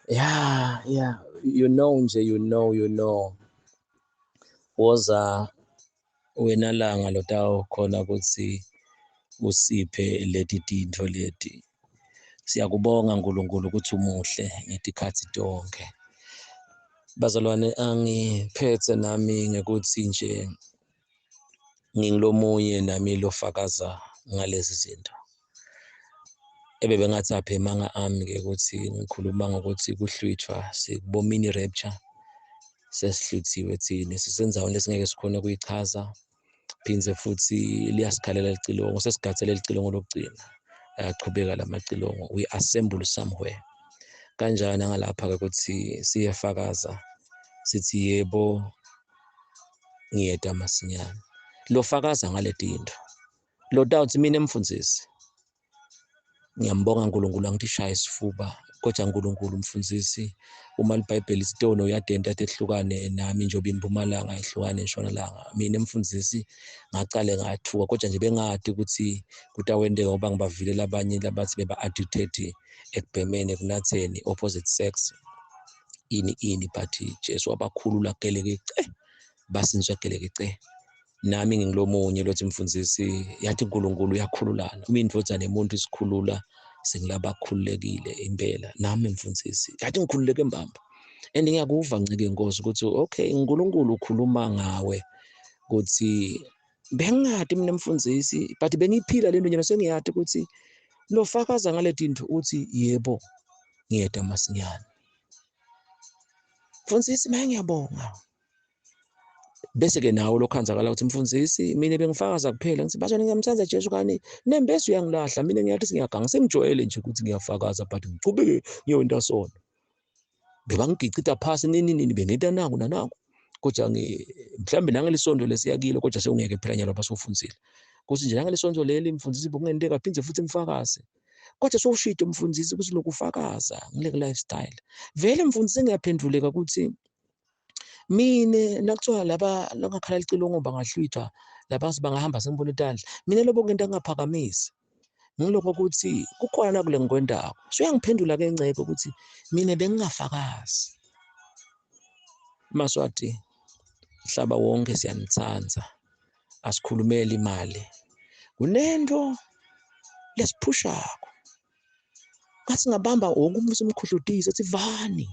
Yeah, you know nje, you know. Woza wena langa lotawo khona ukuthi usiphe leti tinto leti. Siyakubonga nkulunkulu ukuthi umuhle ngetikhathi tonke. Bazalwane angiphethe nami ngekuthi nje ngingilomunye nami lofakaza ngalezi zinto. Bengathi apha emanga ami-ke ukuthi ngikhuluma ngokuthi kuhlwithwa sikubomini rapture sesihluthiwe thina sisenzaweni lesingeke sikhone kuyichaza phindze futhi liyasikhalela licilongo sesigathele licilongo lokugcina ayachubeka lamacilongo we assemble somewhere kanjani ngalapha-ke ukuthi siyefakaza sithi yebo ngiyeda masinyane lofakaza ngale tinto lo doubt mina emfundisi ngiyambonga uNkulunkulu angitishaya isifuba kodwa uNkulunkulu mfundisi uma iBhayibheli isitono uyadenta ehlukane nami njengoba impumalanga ehlukane entshonalanga mina emfundisi ngacale ngathuka kodwa nje bengathi ukuthi kutawendeka ngoba ngibavilela abanye labathi beba addicted ekubhemeni ekunatheni opposite sex ini but Jesu wabakhulula geleke basinjwa geleke nami ngingilomunye lothi mfundisi yathi uNkulunkulu uyakhululana uma indvodza nemuntu isikhulula sengilaba khululekile impela nami mfundisi yathi ngikhululeke mbamba and ngiyakuva ncike inkosi ukuthi okay uNkulunkulu ukhuluma ngawe ukuthi bengingadi mina mfundisi but bengiphila lento njena sengiyadi ukuthi lofakaza ngaletinto uthi yebo ngiyeda masinyane mfundisi ngiyabonga bese-ke nawo lokhenzakala ukuthi mfundisi mina bengifakaza kuphela ngithi bazwane ngiyamthanda Jesu kani nembese uyangilahla mina ngiyathi singiyaganga sengijwayele nje ukuthi ngiyafakaza but ngichubeke ngiyonta sona bebangigicita phasi nini bengita nangu nanangu kodwa mhlambe nangelisondo lesiyakile kodwa sewungeke phela nyalo basofundisile kuthi nje nangelisondo leli mfundisi bokungenteka aphindze futhi ngifakaze kodwa sowushito mfundisi ukuthi lokufakaza ngile lifestyle vele mfundisi ngiyaphenduleka ukuthi mina nakuthiwa laba langakhala licilongo bangahlwithwa labasi bangahamba sengibona itandla mina lobo ngento engaphakamisi ngiloko ukuthi kukhona kule ngikwendako so uyangiphendula ke Nceke ukuthi mina bengingafakazi Maswati mhlaba wonke siyanitsanza asikhulumele imali kunento lesiphushako ngathi ngabamba wonke umuntu simkhuhlutise sithi vani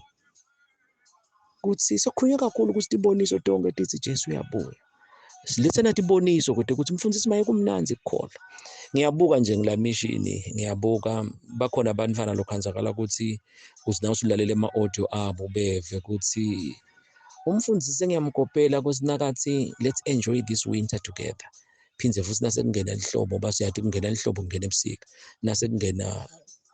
ukuthi sokhulunywa kakhulu ukuthi iboniso tonke tithi Jesu uyabuya silethe nathi iboniso ukuthi mfundisi maye kumnanzi kukhona ngiyabuka nje ngilamishini ngiyabuka bakhona abantwana lokhanzakala ukuthi nawe usulalele ama-audio abo beve ukuthi umfundisi ngiyamkopela kwesinakathi let's enjoy this winter together phindze futhi nasekungena lihlobo basiyathi kungena lihlobo kungena ebusika nasekungena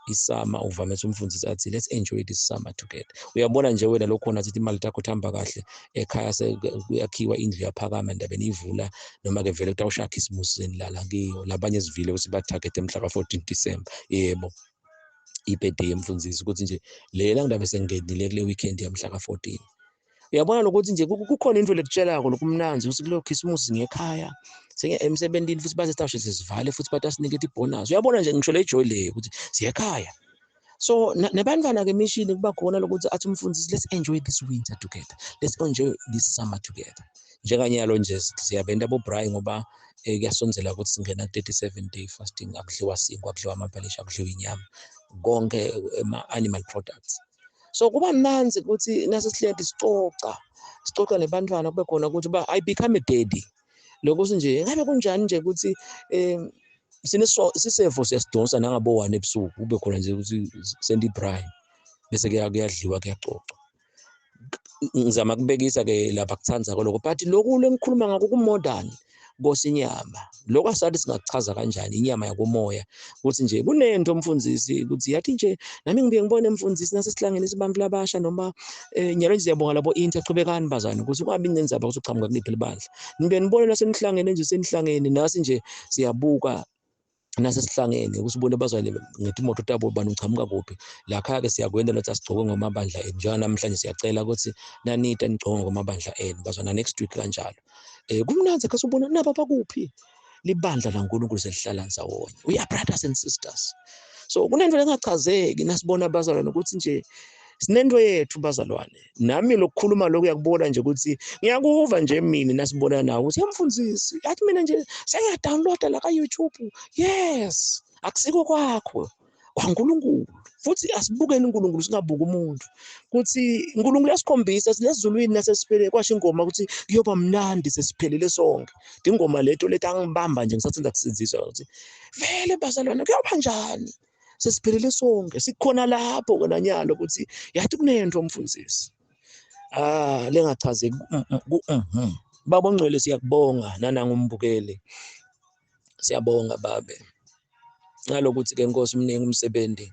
isama uvamise umfundisi athi let's enjoy this summer together uyabona nje wena lokhona sithi imali takho thamba kahle ekhaya sekuyakhiwa indlu yaphakama ndabeni ivula noma ke vele kutawushaya ikhisimusi senilala kiyo labanye sivile ukuthi batarget emhla ka-14 December yebo ibirthday yemfundisi ukuthi nje lela ngidabe sengenile kule weekend yamhla ka-14 uyabona lokuthi nje kukhona into lekutshelako lokumnanzi ukuthi kulo Christmas ngekhaya emsebentini futhi baze sitawusho sivale futhi batasiniketa ibonus uyabona nje ngisho le joy le ukuthi siyekhaya so nabantwana ke emishini kuba khona lokuthi athi umfundisi let's enjoy this winter together let's enjoy this summer together njenganyalo nje siyabenda boBrian ngoba kuyasonzela ukuthi singena 37 day fasting akudliwa sinkwa akudliwa amabhalisha akudliwa inyama konke ama-animal products so kuba mnanzi ukuthi nasesihleti sicoca nebantwana kube khona ukuthi I become a daddy lokuthi nje ngabe kunjani nje ukuthi sisefo siyasidonsa nangabo 1 ebusuku kube khona nje ukuthi send iBrian bese kuyadliwa kuyacocwa ngizama kubekisa ke lapha kuthanza lokho but lokhu lengikhuluma ngako kumodern Nkosi inyama. Lokho asathi singakuchaza kanjani inyama yakomoya ukuthi nje kunento mfundisi ukuthi yathi nje nami ngibuye ngibone mfundisi nasesihlangene sibantu labasha noma nyalo nje siyabonga labo inter chubekani bazana ukuthi kungabi nenzaba ukuthi uchamuka kuliphi libandla. Nibe nibone nasenihlangene nje senihlangene nasi nje siyabuka nasesihlangene usibone bazwane ngithi imoto tabo bani uchamuka kuphi la khaya ke siyakwenda lothi asigcoke ngomabandla enu njengoba namhlanje siyacela ukuthi nanita nigcoke ngomabandla enu bazwana next week kanjalo kumnanzi ke usubona naba bakuphi libandla laNkulunkulu selihlala nsawonye we are brothers and sisters so kunento engachazeki nasibona bazalwane ukuthi nje sinento yethu bazalwane nami lokukhuluma lokho yakubona nje ukuthi ngiyakuva nje mina nasibona nawe ukuthi yamfundisi yathi mina nje sengiyadownloada la ka YouTube yes akusiko kwakho kwaNkulunkulu futhi asibukeni uNkulunkulu singabuki umuntu ukuthi uNkulunkulu yasikhombisa silezulwini nasesiphelele kwasho ingoma ukuthi kuyoba mnandi sesiphelele sonke ingoma leto angibamba nje ngisathanda kusinziswa ukuthi vele bazalwane kuyoba njani sesiphelele sonke sikhona lapho kona nyalo ukuthi yathi kunento mfundisi lengachazeki baba ongcwele siyakubonga nanangumbukeli siyabonga babe ngalokuthi ke Nkosi umningi umsebenzi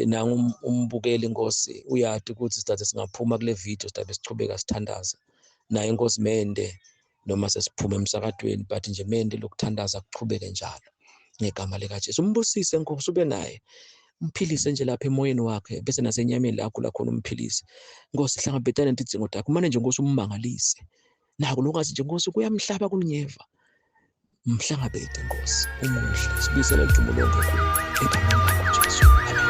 nangu umbukeli Nkosi uyathi ukuthi sidathe singaphuma kule video sidabe sichubeka sithandaza naye Nkosi Mende noma sesiphuma emsakadweni but nje Mende lokuthandaza kuchubeke njalo ngegama lika Jesu umbusise Nkosi ube naye umphilise nje lapha emoyeni wakhe bese nasenyameni lakho la khona umphilise Nkosi hlangabetana nezidingo zakhe kumane nje Nkosi ummangalise nako lokathi nje Nkosi kuyamhlaba kulinyeva mhlangabethe Nkosi umuhle sibisela ijumo lonke egameni lakho Jesu.